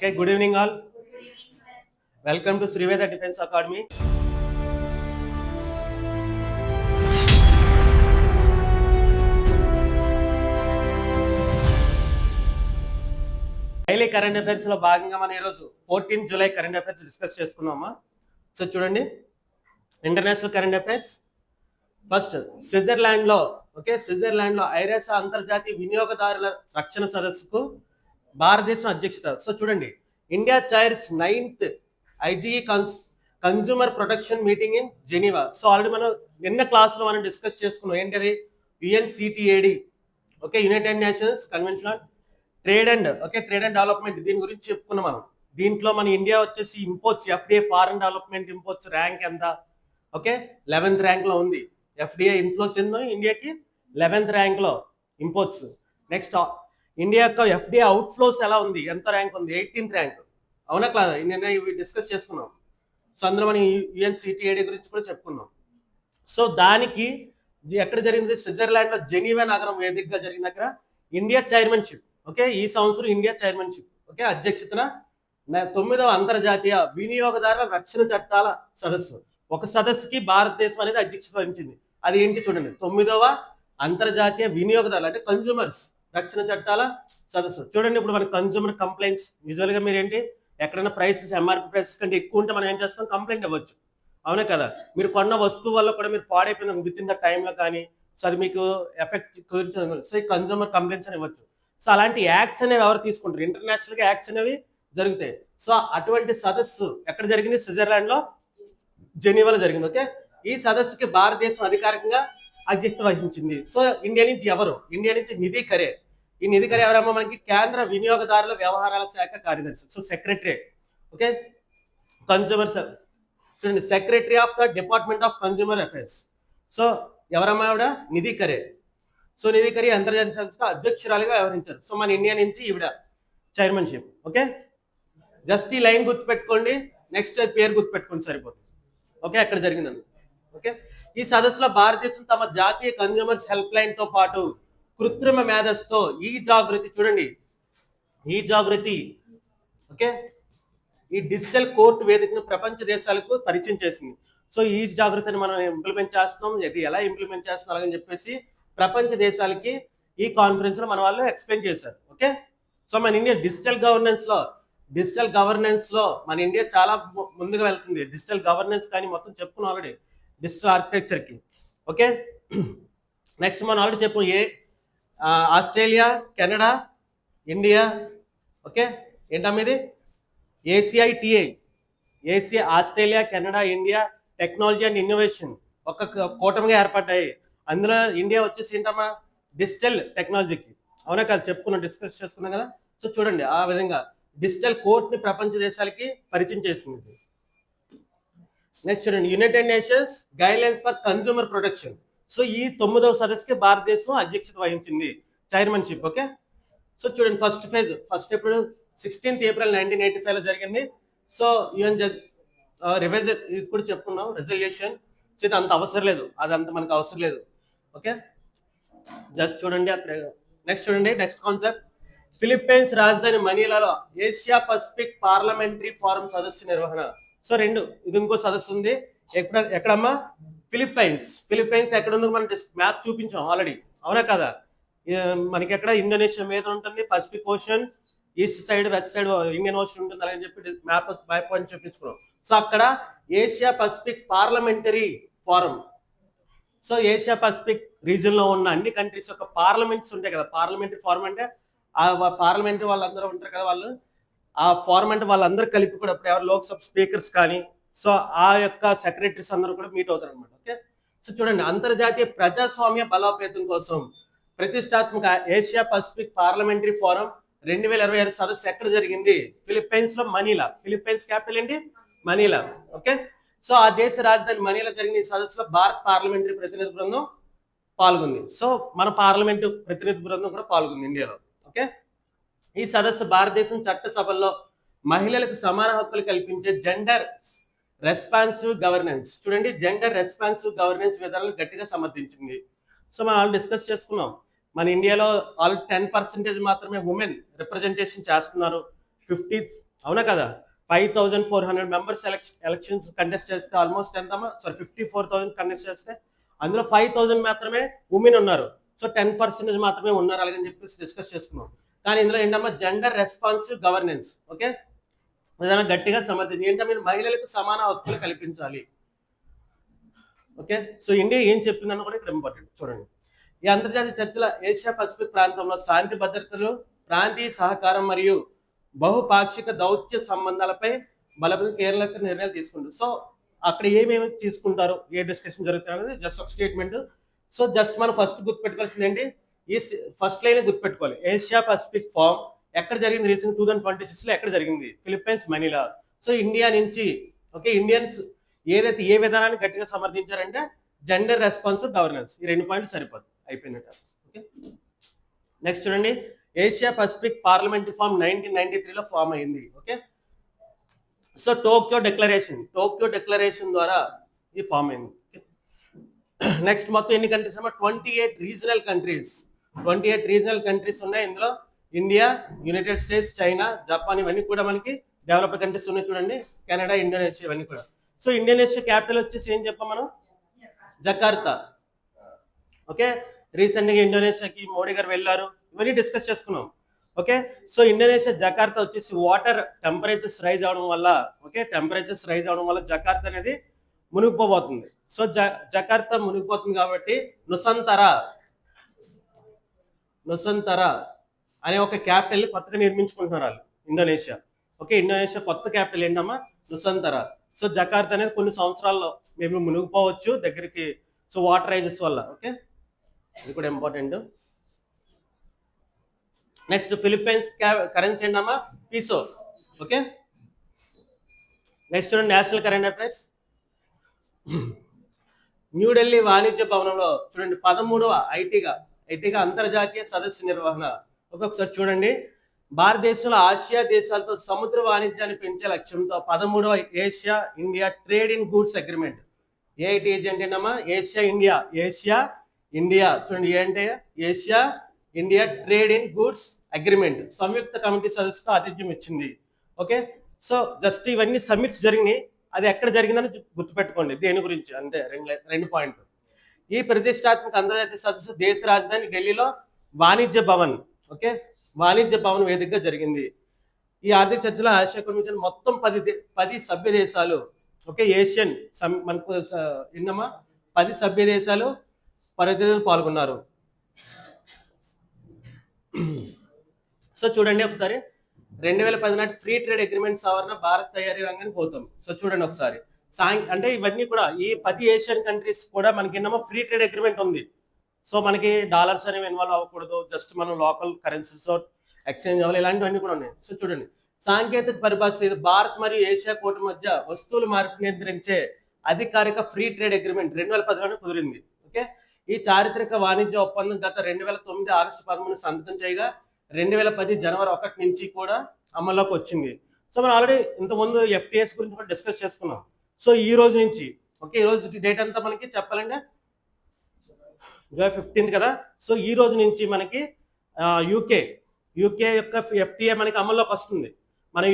Okay, good evening all. Welcome to Sriveda Defense Academy. Daily current affairs లో భాగంగా మనం ఈరోజు 14 జూలై కరెంట్ అఫైర్స్ డిస్కస్ చేసుకున్నామా. So చూడండి, international current affairs. First, Switzerland లో ఐరాస అంతర్జాతీయ వినియోగదారుల రక్షణ సదస్సుకు భారతదేశం అధ్యక్షత. సో చూడండి, India chairs 9th IgE consumer protection meeting in Geneva. So already మనం నిన్న క్లాస్ లో మనం డిస్కస్ చేసుకున్నాం. ఏంటది? UNCTAD, United nations convention on trade and development. దీని గురించి చెప్పుకున్నాం మనం. దీంట్లో మన ఇండియా వచ్చేసి imports, FDI foreign development imports rank ఎంత? 11th ర్యాంక్ లో ఉంది. ఎఫ్డిఐ ఇన్ఫ్లోస్ ఏందో ఇండియాకి 11th ర్యాంక్ లో ఇంపోర్ట్స్. నెక్స్ట్, ఇండియా యొక్క ఎఫ్డిఐ అవుట్ ఫ్లోస్ ఎలా ఉంది, ఎంత ర్యాంక్ ఉంది? 18th rank. అవునా క్లాస్? నిన్న ఇవి డిస్కస్ చేసుకున్నాం. సో అందులో మనం యుఎన్సిటిఏడి గురించి కూడా చెప్పుకున్నాం. సో దానికి ఎక్కడ జరిగింది? స్విట్జర్లాండ్ లో జెనీవా నగరం వేదికగా జరిగిన దగ్గర ఇండియా చైర్మన్షిప్. ఈ సంవత్సరం ఇండియా చైర్మన్షిప్ అధ్యక్షతన 9వ అంతర్జాతీయ వినియోగదారుల రక్షణ చట్టాల సదస్సు. ఒక సదస్సుకి భారతదేశం అనేది అధ్యక్షత వహించింది. అది ఏంటి చూడండి, 9వ అంతర్జాతీయ వినియోగదారులు అంటే కన్జ్యూమర్స్ రక్షణ చట్టాల సదస్సు. చూడండి, ఇప్పుడు మన కన్జ్యూమర్ కంప్లైంట్స్, యూజువల్ గా మీరు ఏంటి, ఎక్కడైనా ప్రైసెస్ ఎంఆర్పి ప్రైసెస్ కంటే ఎక్కువ ఉంటే మనం ఏం చేస్తాం? కంప్లైంట్ ఇవ్వచ్చు. అవునా కదా? మీరు కొన్న వస్తువు వల్ల కూడా మీరు పాడైపోయిన విత్ ఇన్ ద టైంలో కానీ, సో అది మీకు ఎఫెక్ట్ కుదిర్చడం, సో ఈ కన్జ్యూమర్ కంప్లైంట్స్ అని ఇవ్వచ్చు. సో అలాంటి యాక్ట్స్ అనేవి ఎవరు తీసుకుంటారు? ఇంటర్నేషనల్ గా యాక్ట్స్ అనేవి జరుగుతాయి. సో అటువంటి సదస్సు ఎక్కడ జరిగింది? స్విట్జర్లాండ్ లో జెనీవాలో జరిగింది. ఈ సదస్సుకి భారతదేశం అధికారికంగా అధ్యక్షత వహించింది. సో ఇండియా నుంచి ఎవరు? ఇండియా నుంచి నిధి ఖరే. ఈ నిధి ఖరే ఎవరమ్మా? మనకి కేంద్ర వినియోగదారుల వ్యవహారాల శాఖ కార్యదర్శి. సో సెక్రటరీ, కన్స్యూమర్, చూడండి, secretary of the department of consumer affairs. So ఎవరమ్మా ఆవిడ? నిధి ఖరే. సో నిధి ఖరే అంతర్జాతీయ సంస్థ అధ్యక్షురాలుగా వ్యవహరించారు. సో మన ఇండియా నుంచి ఈవిడ చైర్మన్షిప్. జస్ట్ ఈ లైన్ గుర్తుపెట్టుకోండి, నెక్స్ట్ పేరు గుర్తుపెట్టుకోండి, సరిపోతుంది. అక్కడ జరిగిందండి. ఈ సదస్సులో భారతదేశం తమ జాతీయ కన్స్యూమర్స్ హెల్ప్ లైన్ తో పాటు కృత్రిమ మేధస్తో ఈ జాగృతి, చూడండి, ఈ జాగృతి ఈ డిజిటల్ కోర్టు వేదికను ప్రపంచ దేశాలకు పరిచయం చేసింది. సో ఈ జాగృతిని మనం ఇంప్లిమెంట్ చేస్తున్నాం. ఇది ఎలా ఇంప్లిమెంట్ చేస్తున్నాం అలాగని చెప్పేసి ప్రపంచ దేశాలకి ఈ కాన్ఫరెన్స్ లో మన వాళ్ళు ఎక్స్ప్లెయిన్ చేశారు. సో మన ఇండియా డిజిటల్ గవర్నెన్స్ లో మన ఇండియా చాలా ముందుగా వెళ్తుంది. డిజిటల్ గవర్నెన్స్ కానీ మొత్తం చెప్పుకున్నాం ఆల్రెడీ, డిజిటల్ ఆర్కిటెక్చర్ కి. నెక్స్ట్ మనం ఆల్రెడీ చెప్పు, ఆస్ట్రేలియా, కెనడా, ఇండియా. ఏంటమ్మా ఇది? ACITA, Australia, Canada, India technology and innovation ఒక కూటమిగా ఏర్పడ్డాయి. అందులో ఇండియా వచ్చేసి ఏంటమ్మా? డిజిటల్ టెక్నాలజీకి. అవునా కదా? చెప్పుకున్నాం, డిస్కస్ చేసుకున్నాం కదా. సో చూడండి, ఆ విధంగా డిజిటల్ కోర్ట్ ని ప్రపంచ దేశాలకి పరిచయం చేసింది. నెక్స్ట్ చూడండి, United nations guide lines for consumer protection. So ఈ 9వ సదస్సుకి భారతదేశం అధ్యక్షత వహించింది, చైర్మన్షిప్. సో చూడండి, ఫస్ట్ ఎప్పుడు 16th ఏప్రిల్ 1985 లో జరిగింది. సో యుఎన్ రివైజ్ ఇప్పుడు చెప్పుకున్నాం, రెజల్యూషన్. సో ఇది అంత అవసరం లేదు, అదంతా మనకు అవసరం లేదు. జస్ట్ చూడండి అక్కడ. నెక్స్ట్ చూడండి, నెక్స్ట్ కాన్సెప్ట్, ఫిలిప్పైన్స్ రాజధాని మనీలాలో ఏషియా పసిఫిక్ పార్లమెంటరీ ఫోరం సదస్సు నిర్వహణ. సో ఇది ఇంకో సదస్సు ఉంది. ఎక్కడమ్మా? ఫిలిప్పైన్స్ ఎక్కడ ఉందో మనం మ్యాప్ చూపించాం ఆల్రెడీ. అవునా కదా? మనకి ఎక్కడ? ఇండోనేషియా మీద ఉంటుంది, Pacific ocean, east side, west side Indian ocean ఉంటుంది అలాగని చెప్పి మ్యాప్ అని చూపించుకున్నాం. సో అక్కడ Asia Pacific parliamentary forum. So Asia Pacific region లో ఉన్న అన్ని కంట్రీస్ యొక్క పార్లమెంట్స్ ఉంటాయి కదా. పార్లమెంటరీ ఫోరం అంటే ఆ పార్లమెంటరీ వాళ్ళందరూ ఉంటారు కదా, వాళ్ళు ఆ ఫోరం అంటే వాళ్ళందరూ కలిపి కూడా ఎవరు లోక్సభ స్పీకర్స్ కానీ, సో ఆ యొక్క సెక్రటరీస్ అందరూ కూడా మీట్ అవుతారు అనమాట. సో చూడండి, అంతర్జాతీయ ప్రజాస్వామ్య బలోపేతం కోసం ప్రతిష్టాత్మక ఏషియా పసిఫిక్ పార్లమెంటరీ ఫోరం 2026 సదస్సు ఎక్కడ జరిగింది? ఫిలిప్పైన్స్ లో, మనీలా. ఫిలిప్పైన్స్ క్యాపిటల్ ఏంటి? మనీలా. సో ఆ దేశ రాజధాని మనీలా జరిగిన ఈ సదస్సులో భారత పార్లమెంటరీ ప్రతినిధి బృందం పాల్గొంది. సో మన పార్లమెంటు ప్రతినిధి బృందం కూడా పాల్గొంది ఇండియాలో. ఈ సదస్సు భారతదేశం చట్టసభల్లో మహిళలకు సమాన హక్కులు కల్పించే జెండర్ రెస్పాన్సివ్ గవర్నెన్స్, చూడండి, జెండర్ రెస్పాన్సివ్ గవర్నెన్స్ విధానాలు గట్టిగా సమర్థించింది. సో మనం డిస్కస్ చేసుకున్నాం, మన ఇండియాలో ఆల్రెడీ 10% మాత్రమే ఉమెన్ రిప్రజెంటేషన్ చేస్తున్నారు. అవునా కదా? 5400 మెంబర్స్ ఎలక్షన్స్ కంటెస్ట్ చేస్తే ఆల్మోస్ట్ ఎంతమ్మా, సారీ 54,000 కంటెస్ట్ చేస్తే అందులో 5,000 మాత్రమే ఉమెన్ ఉన్నారు. సో 10% మాత్రమే ఉన్నారు అలాగని చెప్పేసి డిస్కస్ చేసుకున్నాం. కానీ ఇందులో ఏంటమ్మా, జెండర్ రెస్పాన్సివ్ గవర్నెన్స్. ఓకే, ఏదైనా గట్టిగా సమర్థించి ఏంటంటే మీరు మహిళలకు సమాన హక్కులు కల్పించాలి. ఓకే, సో ఇండియా ఏం చెప్పిందన్న కూడా ఇక్కడ ఇంపార్టెంట్ చూడండి. ఈ అంతర్జాతీయ చర్చల ఏషియా పసిఫిక్ ప్రాంతంలో శాంతి భద్రతలు, ప్రాంతీయ సహకారం మరియు బహుపాక్షిక దౌత్య సంబంధాలపై బలపడి కీలక నిర్ణయాలు తీసుకుంటారు. సో అక్కడ ఏమేమి తీసుకుంటారు, ఏ డిస్కషన్ జరుగుతుంది అనేది జస్ట్ ఒక స్టేట్మెంట్. సో జస్ట్ మనం ఫస్ట్ గుర్తుపెట్టుకోవాల్సింది ఏంటి, ఈ ఫస్ట్ లైన్ గుర్తుపెట్టుకోవాలి. ఏషియా పసిఫిక్ ఫామ్ ఎక్కడ జరిగింది, రీసెంట్ 2026 లో ఎక్కడ జరిగింది, ఫిలిప్పైన్స్ మనీలా. సో ఇండియా నుంచి ఓకే, ఇండియన్స్ ఏదైతే ఏ విధానాన్ని గట్టిగా సమర్థించారంటే జెండర్ రెస్పాన్సివ్ గవర్నెన్స్. ఈ 2 పాయింట్లు సరిపోతుంది, అయిపోయినట్టు. ఓకే, నెక్స్ట్ చూడండి, ఏషియా పసిఫిక్ పార్లమెంటరీ ఫామ్ 1993లో ఫామ్ అయింది. ఓకే, సో టోక్యో డిక్లరేషన్ ద్వారా ఈ ఫామ్ అయింది. నెక్స్ట్ మొత్తం ఎన్ని కంట్రీస్ అమ్మా, 28 రీజనల్ కంట్రీస్ ఉన్నాయి. ఇందులో India, United states, China, Japan ఇవన్నీ కూడా మనకి డెవలప్డ్ కంట్రీస్ ఉన్నాయి. చూడండి, కెనడా, ఇండోనేషియా ఇవన్నీ కూడా. సో ఇండోనేషియా క్యాపిటల్ వచ్చేసి ఏం చెప్పాం మనం, జకార్తా. ఓకే, రీసెంట్ గా ఇండోనేషియాకి మోడీ గారు వెళ్ళారు, ఇవన్నీ డిస్కస్ చేసుకున్నాం. ఓకే, సో ఇండోనేషియా జకార్తా వచ్చేసి వాటర్ టెంపరేచర్స్ రైజ్ అవడం వల్ల జకార్తా అనేది మునిగిపోబోతుంది. సో జకార్తా మునిగిపోతుంది కాబట్టి నుసంతరా అనే ఒక క్యాపిటల్ కొత్తగా నిర్మించుకుంటున్నారు వాళ్ళు, ఇండోనేషియా. ఓకే, ఇండోనేషియా కొత్త క్యాపిటల్ ఏంటమ్మా, నుసంతరా. సో జకార్తా అనేది కొన్ని సంవత్సరాల్లో మేము మునిగిపోవచ్చు దగ్గరికి, సో వాటర్ రైజెస్ వల్ల. ఓకే, ఇది కూడా ఇంపార్టెంట్. నెక్స్ట్ ఫిలిప్పైన్స్ కరెన్సీ ఏంటమ్మా, peso. Okay, next national current affairs. New Delhi వాణిజ్య భవనంలో చూడండి 13వ ఐటీగా అంతర్జాతీయ సదస్సు నిర్వహణ. ఒక్కొక్కసారి చూడండి, భారతదేశంలో ఆసియా దేశాలతో సముద్ర వాణిజ్యాన్ని పెంచే లక్ష్యంతో 13వ Asia India trade in goods agreement. AITG ఏంటమ్మా, ఏషియా ఇండియా చూడండి, ఏంటి Asia India trade in goods agreement సంయుక్త కమిటీ సదస్సుకు ఆతిథ్యం ఇచ్చింది. ఓకే, సో జస్ట్ ఇవన్నీ సమ్మిట్స్ జరిగినాయి, అది ఎక్కడ జరిగిందని గుర్తుపెట్టుకోండి, దేని గురించి అంతే. రెండు పాయింట్లు. ఈ ప్రతిష్టాత్మక అంతర్జాతీయ సదస్సు దేశ రాజధాని ఢిల్లీలో వాణిజ్య భవన్ వేదికగా జరిగింది. ఈ ఆర్థిక చర్చలో ఆసియా కమిషన్ మొత్తం 10 సభ్య దేశాలు, ఓకే, ఏషియన్ మనకు ఎన్నమ్మా 10 సభ్య దేశాలు ప్రతినిధులు పాల్గొన్నారు. సో చూడండి ఒకసారి, 2010 నాటి ఫ్రీ ట్రేడ్ అగ్రిమెంట్ సవరణ భారత్ తయారీ రంగానికి పోతాం. సో చూడండి ఒకసారి, అంటే ఇవన్నీ కూడా ఈ 10 ఏషియన్ కంట్రీస్ కూడా మనకి ఏమో ఫ్రీ ట్రేడ్ అగ్రిమెంట్ ఉంది. సో మనకి డాలర్స్ అనేవి ఇన్వాల్వ్ అవ్వకూడదు, జస్ట్ మనం లోకల్ కరెన్సీస్ ఎక్స్చేంజ్ అవ్వాలి, ఇలాంటివన్నీ కూడా ఉన్నాయి. సో చూడండి, సాంకేతిక పరిభాష ఇది భారత్ మరియు ఏషియా కూటమి మధ్య వస్తువుల మార్పిడి నియంత్రించే అధికారిక ఫ్రీ ట్రేడ్ అగ్రిమెంట్ 2010లో కుదిరింది. ఓకే, ఈ చారిత్రక వాణిజ్య ఒప్పందం గత 2009 ఆగస్టు 13 సంతకం చేయగా 2010 జనవరి 1 నుంచి కూడా అమల్లోకి వచ్చింది. సో మనం ఆల్రెడీ ఇంతకుముందు ఎఫ్టీఎస్ గురించి కూడా డిస్కస్ చేసుకున్నాం. సో ఈ రోజు నుంచి, ఓకే, ఈ రోజు డేట్ అంతా మనకి చెప్పాలంటే జూలై 15 కదా. సో ఈ రోజు నుంచి మనకి యూకే యొక్క ఎఫ్టీఏ మనకి అమల్లోకి వస్తుంది. మన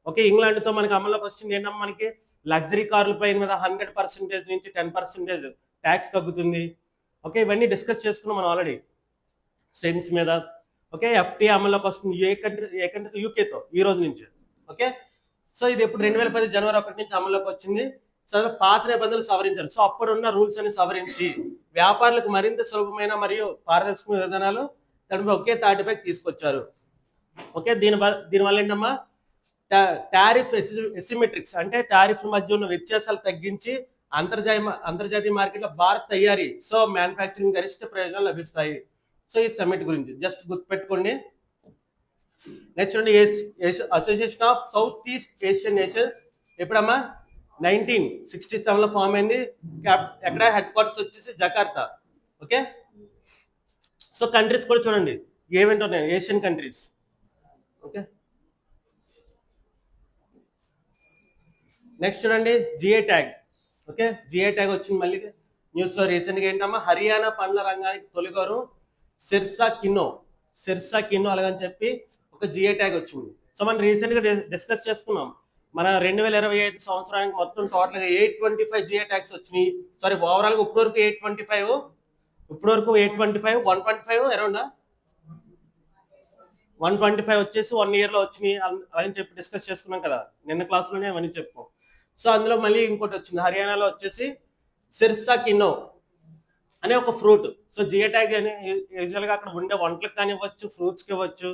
ఓకే, ఇంగ్లాండ్తో మనకి అమల్లోకి వస్తుంది. ఏంటమ్మా, మనకి లగ్జరీ కార్లపై మీద 100% నుంచి 10% ట్యాక్స్ తగ్గుతుంది. ఓకే, ఇవన్నీ డిస్కస్ చేసుకున్నాం మనం ఆల్రెడీ సెన్స్ మీద. ఓకే, ఎఫ్టీఏ అమల్లోకి వస్తుంది ఏ కంట్రీ యూకేతో ఈ రోజు నుంచి. ఓకే, సో ఇది ఎప్పుడు 2010 జనవరి 1 నుంచి అమల్లోకి వచ్చింది. సో పాత నిబంధనలు సవరించారు. సో అప్పుడున్న రూల్స్ అని సవరించి వ్యాపారులకు మరింత సులభమైన మరియు పారదర్శకమైన విధానాలు ఒకే తాటిపై తీసుకొచ్చారు. ఓకే, దీనివల్ల ఏంటమ్మా, టారిఫ్ ఎసిమెట్రిక్స్ అంటే టారిఫ్ మధ్య ఉన్న వ్యత్యాసాలు తగ్గించి అంతర్జాతీయ మార్కెట్లో భారత్ తయారీ, సో మ్యానుఫ్యాక్చరింగ్ గరిష్ట ప్రయోజనాలు లభిస్తాయి. సో ఈ సమ్మిట్ గురించి జస్ట్ గుర్తుపెట్టుకోండి. నెక్స్ట్ చూడండి, Association of South East Asian Nations ఎప్పుడమ్మా 1967లో ఫామ్ అయింది. ఎక్కడ హెడ్ క్వార్టర్స్ వచ్చేసి జకార్తా. ఓకే, సో కంట్రీస్ కూడా చూడండి ఏమేంటి ఉన్నాయి, ఏషియన్ కంట్రీస్. ఓకే, నెక్స్ట్ చూడండి GI tag. Okay, GI tag వచ్చింది మళ్ళీ న్యూస్ లో రీసెంట్గా. ఏంటమ్మా, హర్యానా పండ్ల రంగానికి తొలిగారు సిర్సా కిన్నో అలాగని చెప్పి ఒక జిఐ ట్యాగ్ వచ్చింది. సో మనం రీసెంట్ గా డిస్కస్ చేసుకున్నాం. మన 2025 సంవత్సరానికి మొత్తం టోటల్ గా 825 జిఏ ట్యాక్స్ వచ్చినాయి. సారీ, ఓవరాల్ గా ఇప్పటి వరకు 825, 125 అరౌండ్ 125 వచ్చేసి 1 year లో వచ్చినాయి అని చెప్పి డిస్కస్ చేసుకున్నాం కదా నిన్న క్లాస్ లోనే అవన్నీ చెప్పుకోం. సో అందులో మళ్ళీ ఇంకోటి వచ్చింది, హర్యానాలో వచ్చేసి సిర్సా కినో అనే ఒక ఫ్రూట్. సో జిఏ ట్యాగ్ అని యూజువల్ గా అక్కడ ఉండే వంటలకు కానివ్వచ్చు, ఫ్రూట్స్కి ఇవ్వచ్చు.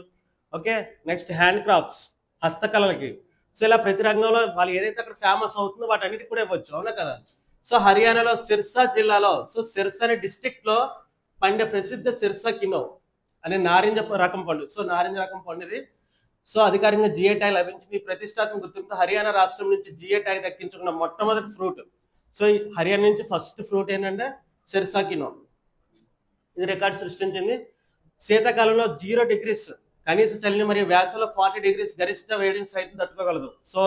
ఓకే, నెక్స్ట్ హ్యాండ్ క్రాఫ్ట్స్, హస్తకళలకి. సో ఇలా ప్రతి రంగంలో వాళ్ళు ఏదైతే అక్కడ ఫేమస్ అవుతుందో వాటన్నిటికి కూడా ఇవ్వచ్చు, అవునా కదా. సో హర్యానాలో సిర్సా జిల్లాలో, సో సిర్సా అనే డిస్ట్రిక్ట్ లో పండే ప్రసిద్ధ సిర్సా కినో అనే నారింజ రకం పండు. సో నారింజ రకం పండు ఇది. సో అధికారికంగా జిఏ ట్యాగ్ లభించింది. ప్రతిష్టాత్మక గుర్తింపు హర్యానా రాష్ట్రం నుంచి జిఏ ట్యాగ్ దక్కించుకున్న మొట్టమొదటి ఫ్రూట్. సో హర్యానా నుంచి ఫస్ట్ ఫ్రూట్ ఏంటంటే సిర్సా కినో. ఇది రికార్డు సృష్టించింది. శీతాకాలంలో 0 degrees కనీస చలిని మరియు వేసవిలో 40 degrees గరిష్ట వేడిని సైతం తట్టుకోగలదు. సో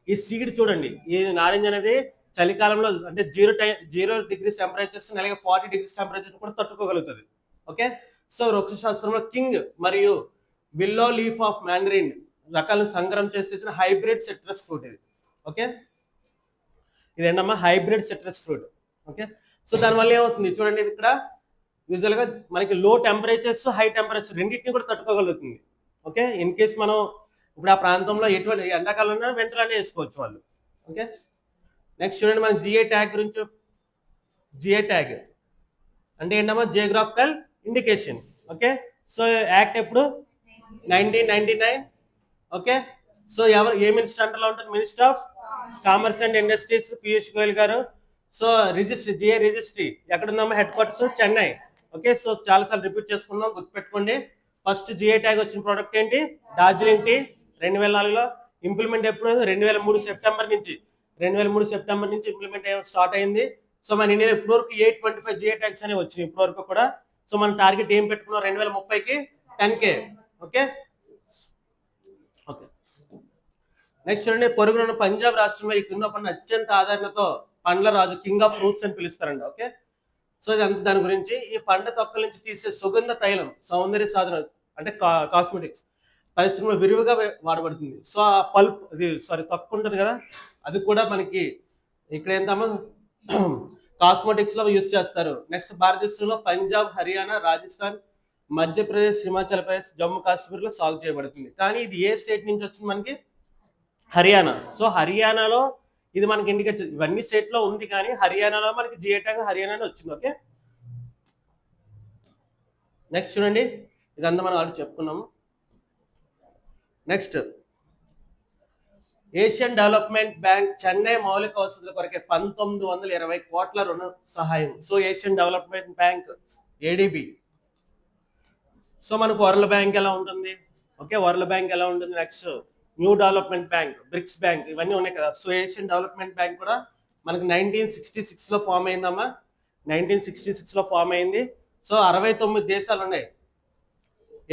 ఈ సీడ్ చూడండి, ఈ నారింజ అనేది చలికాలంలో అంటే 0 degrees టెంపరేచర్స్ అలాగే 40 degrees టెంపరేచర్ కూడా తట్టుకోగలుగుతుంది. ఓకే, సో వృక్ష శాస్త్రంలో కింగ్ మరియు విల్లో లీఫ్ ఆఫ్ మ్యాండరిన్ రకాలను సంగ్రహం చేసి తెచ్చిన హైబ్రిడ్ సిట్రస్ ఫ్రూట్ ఇది. ఓకే, ఇదేంటమ్మా hybrid citrus fruit. Okay, so దానివల్ల ఏమవుతుంది చూడండి, ఇది ఇక్కడ యూజువల్ గా మనకి లో టెంపరేచర్స్, హై టెంపరేచర్ రెండింటిని కూడా తట్టుకోగలుగుతుంది. ఓకే, ఇన్ కేస్ మనం ఇప్పుడు ఆ ప్రాంతంలో ఎటువంటి ఎండాకాలంలో వింటర్ వేసుకోవచ్చు వాళ్ళు. ఓకే, నెక్స్ట్ చూడండి మన జిఏ ట్యాగ్ గురించి. జిఏ ట్యాగ్ అంటే ఏంటమ్మా geographical indication. Okay, so act ఎప్పుడు 1999. ఓకే, సో ఎవరు ఏ మినిస్టర్ అండర్లో ఉంటుంది? Minister of commerce and industries Piyush Goyal garu. So registry, GI registry ఎక్కడుందమ్మా? Headquarters Chennai. Okay, so చాలా సార్లు రిపీట్ చేసుకుందాం, గుర్తుపెట్టుకోండి. ఫస్ట్ జిఏ ట్యాగ్ వచ్చిన ప్రోడక్ట్ ఏంటి? డార్జిలింగ్ టీ 2004లో. ఇంప్లిమెంట్ ఎప్పుడు? 2003 సెప్టెంబర్ నుంచి. 2003 సెప్టెంబర్ నుంచి ఇంప్లిమెంట్ స్టార్ట్ అయింది. సో మన ఇండియాలో ఇప్పటి వరకు 825 జిఏ ట్యాగ్స్ అనేవి వచ్చినాయి ఇప్పటి వరకు కూడా. సో మన టార్గెట్ ఏం పెట్టుకున్నాం? 2030కి 10K. ఓకే ఓకే, నెక్స్ట్ చూడండి, పొరుగున పంజాబ్ రాష్ట్రంలో ఈ కింద పండు అత్యంత ఆదరణతో పండ్ల రాజు, కింగ్ ఆఫ్ ఫ్రూట్స్ అని పిలుస్తారండి. ఓకే, సో ఇదంతా దాని గురించి. ఈ పండ్ల తొక్కల నుంచి తీసే సుగంధ తైలం, సౌందర్య సాధన అంటే కాస్మెటిక్స్ పరిశ్రమలో విరివిగా వాడబడుతుంది. సో ఆ పల్ప్, ఇది సారీ తొక్క ఉంటుంది కదా, అది కూడా మనకి ఇక్కడ ఏంటమ్మా కాస్మెటిక్స్ లో యూజ్ చేస్తారు. నెక్స్ట్ భారతదేశంలో పంజాబ్, హర్యానా, రాజస్థాన్, మధ్యప్రదేశ్, హిమాచల్ ప్రదేశ్, జమ్మూ కాశ్మీర్ లో సాగు చేయబడుతుంది. కానీ ఇది ఏ స్టేట్ నుంచి వచ్చింది? మనకి హర్యానా. సో హర్యానాలో ఇది మనకి ఇండికేట్, ఇవన్నీ స్టేట్ లో ఉంది కానీ హర్యానాలో మనకి జిఏ ట్యాగ్ హర్యానాలో వచ్చింది. ఓకే, నెక్స్ట్ చూడండి, ఇదంతా మనం ఆల్రెడీ చెప్పుకున్నాము. Next Asian development bank Chennai మౌలిక వసతుల కొరకే 1920 కోట్ల రుణ సహాయం. So Asian development bank ADB. So మనకు వరల్డ్ బ్యాంక్ ఎలా ఉంటుంది? ఓకే, వరల్డ్ బ్యాంక్ ఎలా ఉంటుంది? Next new development bank, bricks bank, ఇవన్నీ ఉన్నాయి కదా. సో ఏషియన్ డెవలప్మెంట్ బ్యాంక్ కూడా మనకి 1966లో ఫామ్ అయిందమ్మా. 1966లో ఫామ్ అయింది. సో 69 దేశాలు ఉన్నాయి.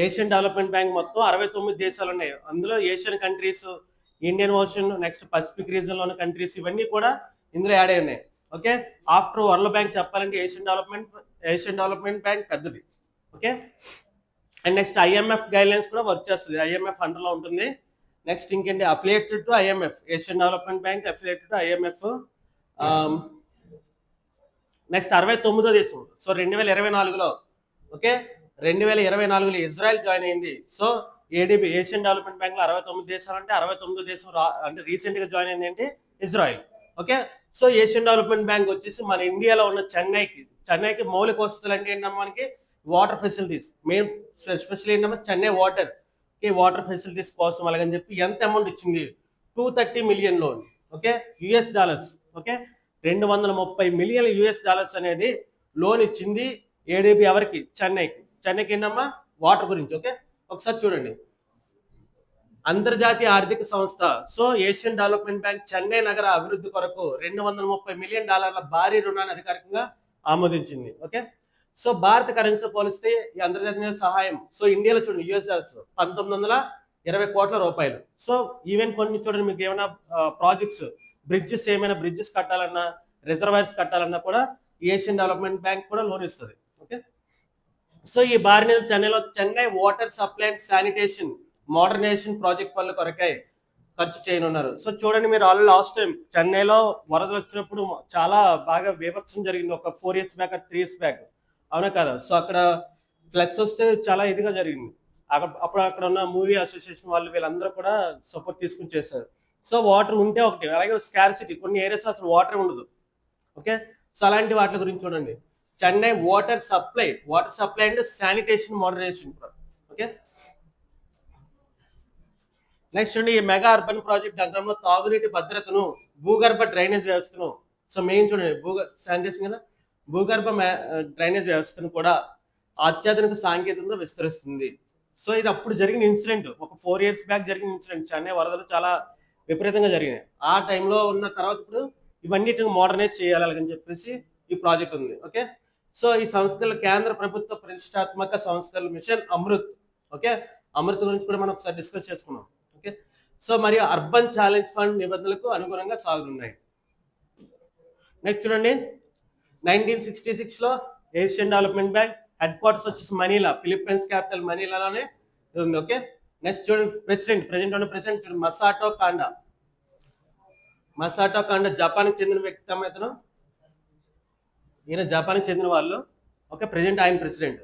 ఏషియన్ డెవలప్మెంట్ బ్యాంక్ మొత్తం 69 దేశాలు ఉన్నాయి. అందులో Asian countries, Indian Ocean, next Pacific region లో ఉన్న కంట్రీస్, ఇవన్నీ కూడా ఇందులో యాడ్ అయి ఉన్నాయి. ఓకే, ఆఫ్టర్ వరల్డ్ బ్యాంక్ చెప్పాలంటే ఏషియన్ డెవలప్మెంట్ బ్యాంక్ పెద్దది. Okay, and next IMF guidelines కూడా వర్క్ చేస్తుంది, ఐఎంఎఫ్ అండర్ లో ఉంటుంది. నెక్స్ట్ ఇంకేంటి? Affiliated to IMF, Asian development Bank affiliated to IMF. Next 69వ దేశం. సో 2024లో, ఓకే 2024లో ఇజ్రాయెల్ జాయిన్ అయింది. So ADB, Asian development Bank లో 69 దేశాలు అంటే 69వ దేశం అంటే రీసెంట్ గా జాయిన్ అయింది ఏంటి? Israel. Okay, so Asian development bank వచ్చేసి మన ఇండియాలో ఉన్న చెన్నైకి మౌలిక వసతులు అంటే ఏంటమ్మా? మనకి వాటర్ ఫెసిలిటీస్, మెయిన్ ఎస్పెషల్లీ ఏంటమ్మా చెన్నై వాటర్ ఫెసిలిటీస్ కోసం అలాగని చెప్పి ఎంత అమౌంట్ ఇచ్చింది? 230 million loan. Okay, US dollars. Okay, 230 million US dollars అనేది లోన్ ఇచ్చింది ఏడిబి. ఎవరికి? చెన్నైకి ఏంటమ్మా? వాటర్ గురించి. ఓకే, ఒకసారి చూడండి, అంతర్జాతీయ ఆర్థిక సంస్థ. So Asian development bank Chennai నగర అభివృద్ధి కొరకు $230 మిలియన్ భారీ రుణాన్ని అధికారికంగా ఆమోదించింది. ఓకే, సో భారత కరెన్సీ పోలిస్తే ఈ అంతర్జాతీయ సహాయం, సో ఇండియాలో చూడండి యుఎస్ డాలర్స్ 1920 కోట్ల రూపాయలు. సో ఈవెన్ కొన్ని చూడండి, మీకు ఏమైనా ప్రాజెక్ట్స్, ఏమైనా బ్రిడ్జెస్ కట్టాలన్నా, రిజర్వాయర్స్ కట్టాలన్నా కూడా ఏషియన్ డెవలప్మెంట్ బ్యాంక్ కూడా లోన్ ఇస్తుంది. ఓకే, సో ఈ భారీ Chennai water supply and sanitation modernization project పనుల కొరకై ఖర్చు చేయనున్నారు. సో చూడండి, మీరు ఆల్రెడీ లాస్ట్ టైం చెన్నైలో వరదలు వచ్చినప్పుడు చాలా బాగా బీభత్సం జరిగింది, ఒక 4 years బ్యాక్ 3 years బ్యాక్, అవునా కదా? సో అక్కడ ఫ్లడ్స్ వస్తే చాలా ఇదిగా జరిగింది. అప్పుడు అక్కడ ఉన్న మూవీ అసోసియేషన్ వాళ్ళు వీళ్ళందరూ కూడా సపోర్ట్ తీసుకుని చేశారు. సో వాటర్ ఉంటే ఒకటి, అలాగే స్కార్సిటీ, కొన్ని ఏరియాస్ అసలు వాటర్ ఉండదు. ఓకే, సో అలాంటి వాటి గురించి చూడండి. Chennai water supply and sanitation modernization. Okay, next అండి, ఈ మెగా అర్బన్ ప్రాజెక్ట్ నగరంలో తాగునీటి భద్రతను, భూగర్భ డ్రైనేజ్ వ్యవస్థను, సో మెయిన్ చూడండి శానిటేషన్ కదా, భూగర్భ డ్రైనేజ్ వ్యవస్థను కూడా అత్యాధునిక సాంకేతికత విస్తరిస్తుంది. సో ఇది అప్పుడు జరిగిన ఇన్సిడెంట్, ఒక 4 years బ్యాక్ జరిగిన ఇన్సిడెంట్. చెన్నై వరదలు చాలా విపరీతంగా జరిగినాయి. ఆ టైంలో ఉన్న తర్వాత ఇప్పుడు ఇవన్నిటిని మోడర్నైజ్ చేయాలని చెప్పేసి ఈ ప్రాజెక్ట్ ఉంది. ఓకే, సో ఈ సంస్థల కేంద్ర ప్రభుత్వ ప్రతిష్టాత్మక సంస్థల మిషన్ అమృత్. ఓకే, అమృత్ గురించి కూడా మనం ఒకసారి డిస్కస్ చేసుకున్నాం. ఓకే, సో మరియు అర్బన్ ఛాలెంజ్ ఫండ్ నిబంధనలకు అనుగుణంగా సాగుతున్నాయి. నెక్స్ట్ చూడండి, 1966లో Asian development Bank headquarters వచ్చేసి మనీలా, ఫిలిప్పైన్స్ క్యాపిటల్ మనీలాలోనే ఉంది. ఓకే, నెక్స్ట్ చూడండి, ప్రెసిడెంట్ చూడండి, మసాటో కాండా జపాన్కి చెందిన వ్యక్తి అమ్మ ఇతను. ఈయన జపాన్కి చెందిన వాళ్ళు. ఓకే, ప్రెసిడెంట్, ఆయన ప్రెసిడెంట్.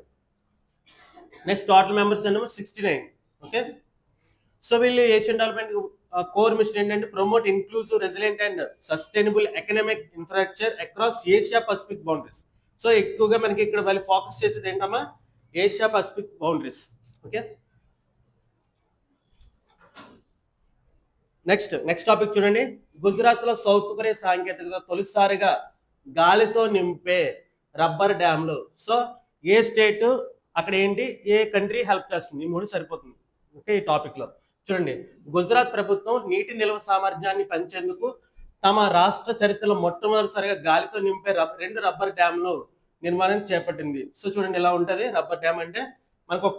నెక్స్ట్ టోటల్ మెంబర్స్ ఏమో 69. ఓకే, సో వీళ్ళు ఏషియన్ డెవలప్మెంట్ కోర్ మిషన్ ఏంటంటే promote inclusive, resilient and sustainable economic infrastructure across Asia Pacific boundaries. So ఎక్కువగా మనకి ఇక్కడ వాళ్ళు ఫోకస్ చేసేది ఏంటమ్మా, Asia Pacific boundaries. Okay, next topic చూడండి, గుజరాత్ లో సౌత్ కొరియా సాంకేతికత తొలిసారిగా గాలితో నింపే రబ్బర్ డ్యామ్లు. సో ఏ స్టేట్, అక్కడ ఏంటి, ఏ కంట్రీ హెల్ప్ చేస్తుంది, ఈ మూడు సరిపోతుంది. ఓకే, ఈ టాపిక్ లో చూడండి, గుజరాత్ ప్రభుత్వం నీటి నిల్వ సామర్థ్యాన్ని పెంచేందుకు తమ రాష్ట్ర చరిత్రలో మొట్టమొదటిసారిగా గాలితో నింపే 2 రబ్బర్ డ్యామ్లు నిర్మాణం చేపట్టింది. సో చూడండి ఎలా ఉంటది రబ్బర్ డ్యామ్ అంటే, మనకు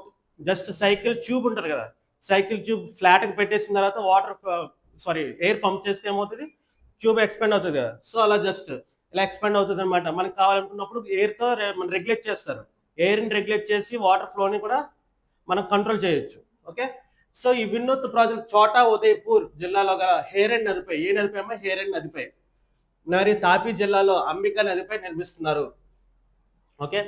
జస్ట్ సైకిల్ ట్యూబ్ ఉంటది కదా, సైకిల్ ట్యూబ్ ఫ్లాట్ కి పెట్టేసిన తర్వాత ఎయిర్ పంప్ చేస్తే ఏమవుతుంది, ట్యూబ్ ఎక్స్పాండ్ అవుతుంది కదా. సో అలా జస్ట్ ఇలా ఎక్స్పాండ్ అవుతుంది అనమాట. మనకు కావాలనుకున్నప్పుడు ఎయిర్ తో మనం రెగ్యులేట్ చేస్తారు, ఎయిర్ ని రెగ్యులేట్ చేసి వాటర్ ఫ్లోని కూడా మనం కంట్రోల్ చేయొచ్చు. ఓకే, సో ఈ వినూత్ ప్రాజెక్ట్ చోటా ఉదయపూర్ జిల్లాలో గల హేరెన్ నదిపై, ఏ నదిపై అమ్మా, హేరెన్ నదిపై, మరి తాపీ జిల్లాలో అంబికా నదిపై నిర్మిస్తున్నారు. ఓకే,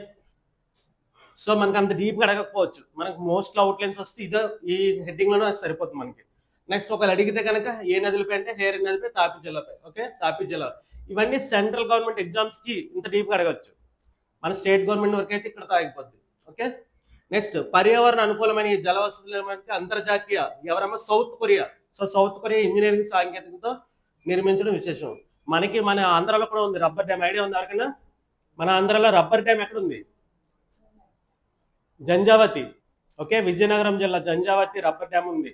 సో మనకు అంత డీప్ గా అడగకపోవచ్చు, మనకు మోస్ట్ అవుట్లైన్స్ వస్తే ఇదో ఈ హెడ్డింగ్ లోనే సరిపోతుంది మనకి. నెక్స్ట్ ఒకవేళ అడిగితే కనుక ఏ నదులపై అంటే హేరెన్ నదిపై, తాపీ జిల్లాపై. ఓకే, తాపీ జిల్లా. ఇవన్నీ సెంట్రల్ గవర్నమెంట్ ఎగ్జామ్స్ కి ఇంత డీప్ గా అడగచ్చు, మన స్టేట్ గవర్నమెంట్ వరకు అయితే ఇక్కడ తాగిపోద్ది. ఓకే, నెక్స్ట్ పర్యావరణ అనుకూలమైన ఈ జల వసతులు అంతర్జాతీయ ఎవరమ్మా, South Korea. So South Korea engineering సాంకేతికతో నిర్మించడం విశేషం. మన ఆంధ్రాలో కూడా ఉంది రబ్బర్ డ్యామ్, ఐడియా ఉంది ఎవరికైనా? మన ఆంధ్రాలో రబ్బర్ డ్యామ్ ఎక్కడ ఉంది? జంజావతి. ఓకే, విజయనగరం జిల్లా జంజావతి రబ్బర్ డ్యామ్ ఉంది.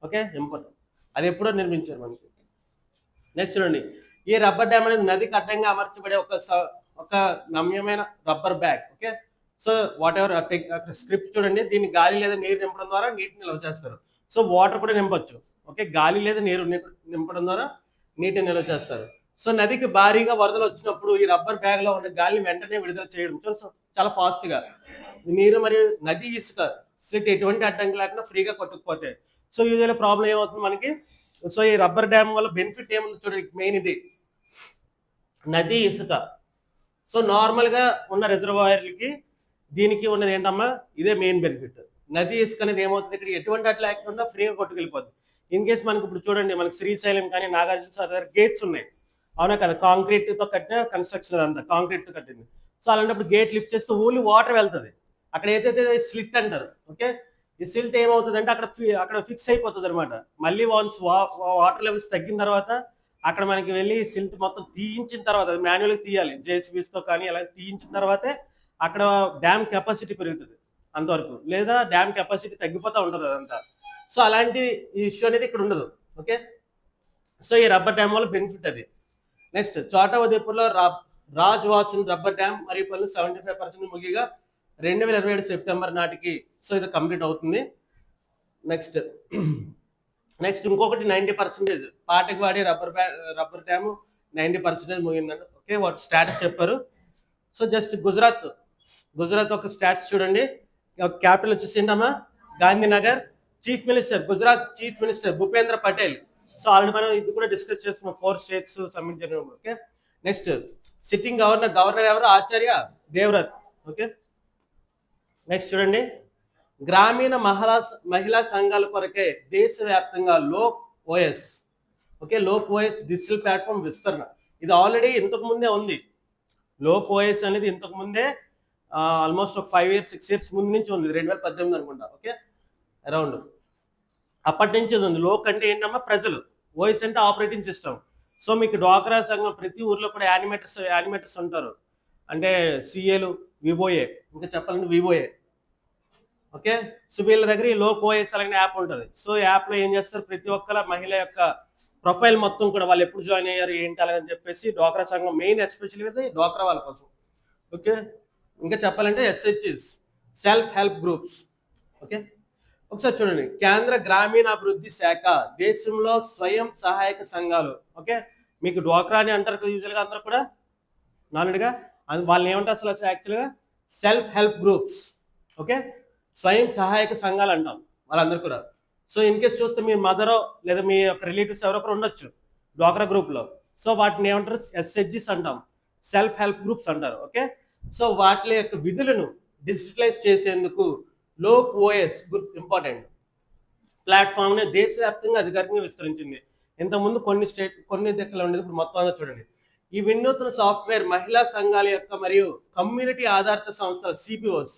ఓకే, ఇంపార్టెంట్, అది ఎప్పుడో నిర్మించారు మనకి. నెక్స్ట్ చూడండి, ఈ రబ్బర్ డ్యామ్ అనేది నదికి అడ్డంగా అమర్చబడే ఒక నమ్యమైన rubber bag. Okay, so whatever script చూడండి, దీన్ని గాలి లేదా నీరు నింపడం ద్వారా నీటిని నిల్వ చేస్తారు. సో వాటర్ కూడా నింపొచ్చు. ఓకే, గాలి లేదా నీరు నింపడం ద్వారా నీటిని నిల్వ చేస్తారు. సో నదికి భారీగా వరదలు వచ్చినప్పుడు ఈ రబ్బర్ బ్యాగ్ లో ఉన్న గాలిని వెంటనే విడుదల చేయడం చాలా ఫాస్ట్ గా, నీరు మరియు నది ఇసుక స్లిట్ ఎటువంటి అడ్డంకి లేకుండా ఫ్రీగా కొట్టుకుపోతాయి. సో యూజువల్ ప్రాబ్లం ఏమవుతుంది మనకి, సో ఈ రబ్బర్ డ్యామ్ వల్ల బెనిఫిట్ ఏముంది చూడండి, మెయిన్ ఇది నది ఇసుక. సో నార్మల్ గా ఉన్న రిజర్వాయర్లకి దీనికి ఉన్నది ఏంటమ్మా, ఇదే మెయిన్ బెనిఫిట్. నది ఇసుక అనేది ఏమవుతుంది, ఇక్కడ ఎటువంటి అట్లా లేకుండా ఫ్రీగా కొట్టుకెళ్ళిపోద్ది. ఇన్ కేసు మనకి ఇప్పుడు చూడండి, మనకి శ్రీశైలం కానీ నాగార్జున సాగర్ గేట్స్ ఉన్నాయి, అవునా కదా, కాంక్రీట్ తో కట్టిన కన్స్ట్రక్షన్ అంతా కాంక్రీట్ తో కట్టింది. సో అలాంటప్పుడు గేట్ లిఫ్ట్ చేస్తే ఓన్లీ వాటర్ వెళ్తుంది. అక్కడ ఏదైతే స్లిట్ అంటారు, ఓకే, ఈ స్లిట్ ఏమవుతుంది అంటే అక్కడ ఫిక్స్ అయిపోతుంది అనమాట. మళ్ళీ వన్స్ వాటర్ లెవెల్స్ తగ్గిన తర్వాత అక్కడ మనకి వెళ్ళి సిల్ట్ మొత్తం తీయించిన తర్వాత, మాన్యువల్గా తీయాలి జేసీబీస్ తో కానీ, అలా తీయించిన తర్వాతే అక్కడ డ్యామ్ కెపాసిటీ పెరుగుతుంది అంతవరకు, లేదా డ్యామ్ కెపాసిటీ తగ్గిపోతూ ఉంటుంది అదంతా. సో అలాంటి ఇష్యూ అనేది ఇక్కడ ఉండదు. ఓకే, సో ఈ రబ్బర్ డ్యామ్ వల్ల బెనిఫిట్ అది. నెక్స్ట్ చోటా ఉదయపూర్లో రాజ్ వాసన్ రబ్బర్ డ్యామ్ మరియు పనులు 75% ముగిగా 2027 సెప్టెంబర్ నాటికి సో ఇది కంప్లీట్ అవుతుంది. నెక్స్ట్ ఇంకొకటి 90% పాటకి రబ్బర్ డ్యామ్ 90% ముగిందండి. ఓకే, వాటి స్టాటస్ చెప్పారు. సో జస్ట్ గుజరాత్ ఒక స్టాట్స్ చూడండి, క్యాపిటల్ వచ్చేసి ఏంటమ్మా, Gandhinagar. Chief minister, Gujarat chief minister Bhupendra Patel. So already మనం ఇది కూడా డిస్కస్ చేస్తున్నాం 4 స్టేట్స్ సబ్మిట్ చేయడం. ఓకే, నెక్స్ట్ సిట్టింగ్ గవర్నర్ ఎవరు? ఆచార్య దేవ్రత్. ఓకే, నెక్స్ట్ చూడండి, గ్రామీణ మహిళా సంఘాల కొరకే దేశవ్యాప్తంగా Lok OS. Okay, Lok OS digital platform విస్తరణ. ఇది ఆల్రెడీ ఇంతకు ముందే ఉంది. లోక్ ఓఎస్ అనేది ఇంతకు ముందే ఆల్మోస్ట్ ఒక 5 years 6 years ముందు నుంచి ఉంది, 2018 అనుకుంటా. ఓకే, అరౌండ్ అప్పటి నుంచి ఉంది. లోక్ అంటే ఏంటమ్మా? ప్రజలు. ఓఎస్ అంటే ఆపరేటింగ్ సిస్టమ్. సో మీకు డ్వాక్రా సంఘం ప్రతి ఊర్లో కూడా యానిమేటర్స్ ఉంటారు, అంటే సిఏలు, వివోఏ, ఇంకా చెప్పాలంటే వివోఏ. ఓకే, సో వీళ్ళ దగ్గర ఈ లోక్ ఓఎస్ అలాగే యాప్ ఉంటుంది. సో యాప్ లో ఏం చేస్తారు, ప్రతి ఒక్కల మహిళ యొక్క ప్రొఫైల్ మొత్తం కూడా వాళ్ళు ఎప్పుడు జాయిన్ అయ్యారు ఏంటి అలాగని చెప్పేసి డ్వాక్రా సంఘం మెయిన్ ఎస్పెషల్లీ డ్వాక్రా వాళ్ళ కోసం. ఓకే, ఇంకా చెప్పాలంటే SHS, self help groups. Okay, ఒకసారి చూడండి, కేంద్ర గ్రామీణాభివృద్ధి శాఖ దేశంలో స్వయం సహాయక సంఘాలు. ఓకే, మీకు డ్వాక్రా అని అంటారు యూజువల్గా అందరూ కూడా నానుడిగా, వాళ్ళని ఏమంటారు అసలు యాక్చువల్గా? Self help groups. ఓకే, స్వయం సహాయక సంఘాలు అంటాం వాళ్ళందరూ కూడా. సో ఇన్ కేస్ చూస్తే మీ మదరో లేదా మీ యొక్క రిలేటివ్స్ ఎవరో ఒకరు ఉండొచ్చు డ్వాక్రా గ్రూప్ లో. సో వాటిని ఏమంటారు? ఎస్హెచ్జిస్ అంటాం, సెల్ఫ్ హెల్ప్ గ్రూప్స్ అంటారు. ఓకే, సో వాటి యొక్క విధులను డిజిటలైజ్ చేసేందుకు లోక్ ఓఎస్ ఇంపార్టెంట్ ప్లాట్ఫామ్ ని దేశవ్యాప్తంగా అధికారికంగా విస్తరించింది. ఇంతకుముందు కొన్ని దగ్గర ఉండేది, ఇప్పుడు మొత్తం చూడండి. ఈ వినూత్న సాఫ్ట్వేర్ మహిళా సంఘాల యొక్క మరియు కమ్యూనిటీ ఆధారిత సంస్థల సిపిఓస్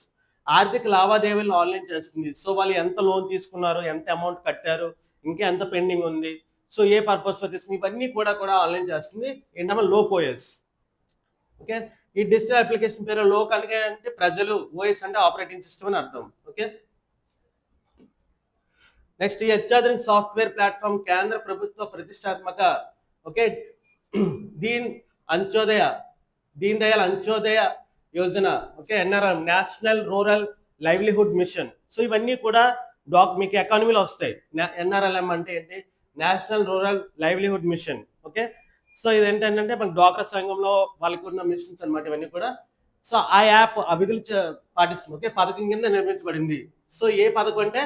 ఆర్థిక లావాదేవీలను ఆన్లైన్ చేస్తుంది. సో వాళ్ళు ఎంత లోన్ తీసుకున్నారు, ఎంత అమౌంట్ కట్టారు, ఇంకా ఎంత పెండింగ్ ఉంది, సో ఏ పర్పస్ లో తీసుకుని, ఇవన్నీ కూడా ఆన్లైన్ చేస్తుంది ఏంటమ్మా? లోక్ ఓఎస్. ఓకే, ఈ డిజిటల్ అప్లికేషన్ పేరు లోక్ అంటే ప్రజలు, ఓఎస్ అంటే ఆపరేటింగ్ సిస్టమ్ అని అర్థం. ఓకే, నెక్స్ట్ ఈ అత్యాధునిక సాఫ్ట్వేర్ ప్లాట్ఫామ్ కేంద్ర ప్రభుత్వ ప్రతిష్టాత్మక okay Deen Dayal Antyodaya Yojana. Okay, NRM, national rural livelihood machine. So ఇవన్నీ కూడా మీకు ఎకానమీలో వస్తాయి. ఎన్ఆర్ఎల్ఎం అంటే ఏంటి? National rural livelihood mission. Okay, so ఇది ఏంటంటే మనకి డ్వాక్రా సంఘంలో వాళ్ళకి ఉన్న మిషన్స్ అనమాట ఇవన్నీ కూడా. సో ఆ యాప్ ఆ విధులు పాటిస్తుంది. ఓకే, పథకం కింద నిర్మించబడింది. సో ఏ పథకం అంటే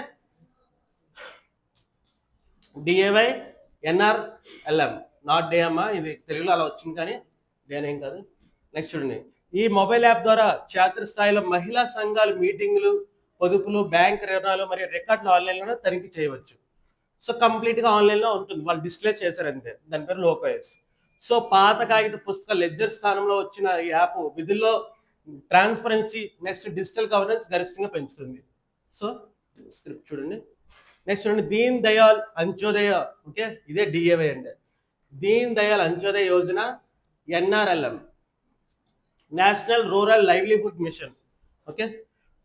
డిఏవై ఎన్ఆర్ఎల్ఎం, నాట్ డిఎంఆ. ఇది తెలుగులో అలా వచ్చింది కానీ దేనేం కాదు. నెక్స్ట్ చూడండి, ఈ మొబైల్ యాప్ ద్వారా క్షేత్రస్థాయిలో మహిళా సంఘాలు మీటింగులు, పొదుపులు, బ్యాంక్ రుణాలు మరియు రికార్డులు ఆన్లైన్లో తనిఖీ చేయవచ్చు. సో కంప్లీట్ గా ఆన్లైన్ లో ఉంటుంది, వాళ్ళు డిస్ప్లే చేశారు అంతే. దాని పేరు లోక్ ఓఎస్. సో పాత కాగిత పుస్తక లెడ్జర్ స్థానంలో వచ్చిన ఈ యాప్ విధుల్లో ట్రాన్స్పరెన్సీ, నెక్స్ట్ డిజిటల్ గవర్నెన్స్ గరిష్టంగా పెంచుతుంది. సో స్క్రిప్ట్ చూడండి. నెక్స్ట్ చూడండి, దీన్ దయాల్ అంత్యోదయ. ఓకే, ఇదే డిఏవై అంటే Deen Dayal Antyodaya Yojana, NRLM, national rural livelihood mission. Okay,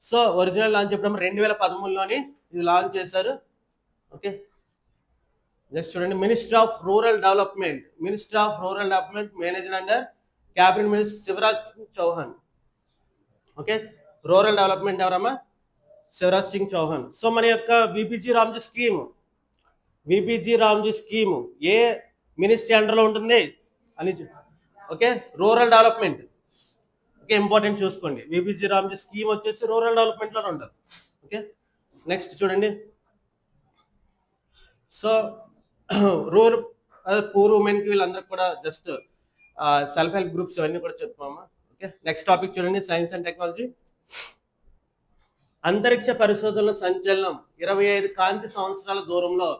so original launch ఎప్పుడు 2013లోని ఇది లాంచ్ చేశారు. ఓకే, నెక్స్ట్ చూడండి, ministry of rural development managed under cabinet minister Shivraj Singh Chouhan. Okay, rural development ఎవరమ్మా? శివరాజ్ సింగ్ చౌహాన్. సో మన యొక్క విబిజీ రామ్జీ స్కీము ఏ మినిస్ట్రీ అండర్లో ఉంటుంది అని. Okay, rural development. Okay, important చూసుకోండి. విబిజీ రామ్జీ స్కీమ్ వచ్చేసి రూరల్ డెవలప్మెంట్ లో ఉంటుంది. ఓకే, నెక్స్ట్ చూడండి, సో రూరల్ పూర్ ఉమెన్ కి వీళ్ళందరూ కూడా జస్ట్ సెల్ఫ్ హెల్ప్ గ్రూప్స్ ఇవన్నీ కూడా చెప్తామా. ఓకే, నెక్స్ట్ టాపిక్ చూడండి, సైన్స్ అండ్ టెక్నాలజీ. అంతరిక్ష పరిశోధనల సంచలనం 25 కాంతి సంవత్సరాల దూరంలో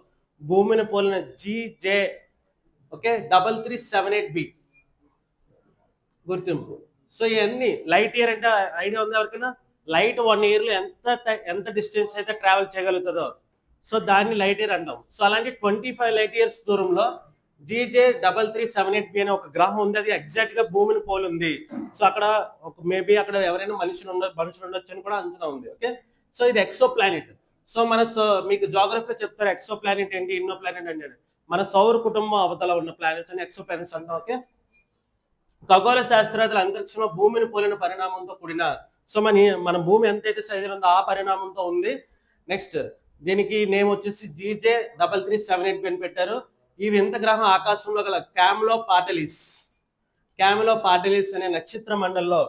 భూమిని పోలిన జీజే ఓకే 3378b గుర్తింపు. సో ఇవన్నీ లైట్ ఇయర్ అంటే ఐడియా ఉంది ఎవరికైనా? లైట్ 1 year లో ఎంత డిస్టెన్స్ అయితే ట్రావెల్ చేయగలుగుతుందో సో దాన్ని లైట్ ఇయర్ అంటాం. సో అలాంటి 25 light years దూరంలో జీజే 3378b అనే ఒక గ్రహం ఉంది. అది ఎగ్జాక్ట్ గా భూమిని పోలి ఉంది. సో అక్కడ మేబీ అక్కడ ఎవరైనా మనుషులు ఉండొచ్చు అని కూడా అంచనా ఉంది. ఓకే, సో ఇది ఎక్సో ప్లానెట్. సో మీకు జాగ్రఫీలో చెప్తారు ఎక్సో ప్లానెట్ ఏంటి, ఇన్నో ప్లానెట్ అంటే మన సౌర కుటుంబం అవతల ఉన్న ప్లానెట్స్ అని ఎక్సో ప్లానెట్స్ అంటాం. ఓకే, ఖగోళ శాస్త్రవేత్తలు అంతరిక్షంలో భూమిని పోలిన పరిణామంతో కూడిన సో మన భూమి ఎంతైతే సైజు ఉందో ఆ పరిణామంతో ఉంది. నెక్స్ట్ దీనికి నేమ్ వచ్చేసి జీజే 3378b అని పెట్టారు. ఈ వింత గ్రహం ఆకాశంలో గల క్యామిలో పార్టెలిస్ అనే నక్షత్ర మండలంలో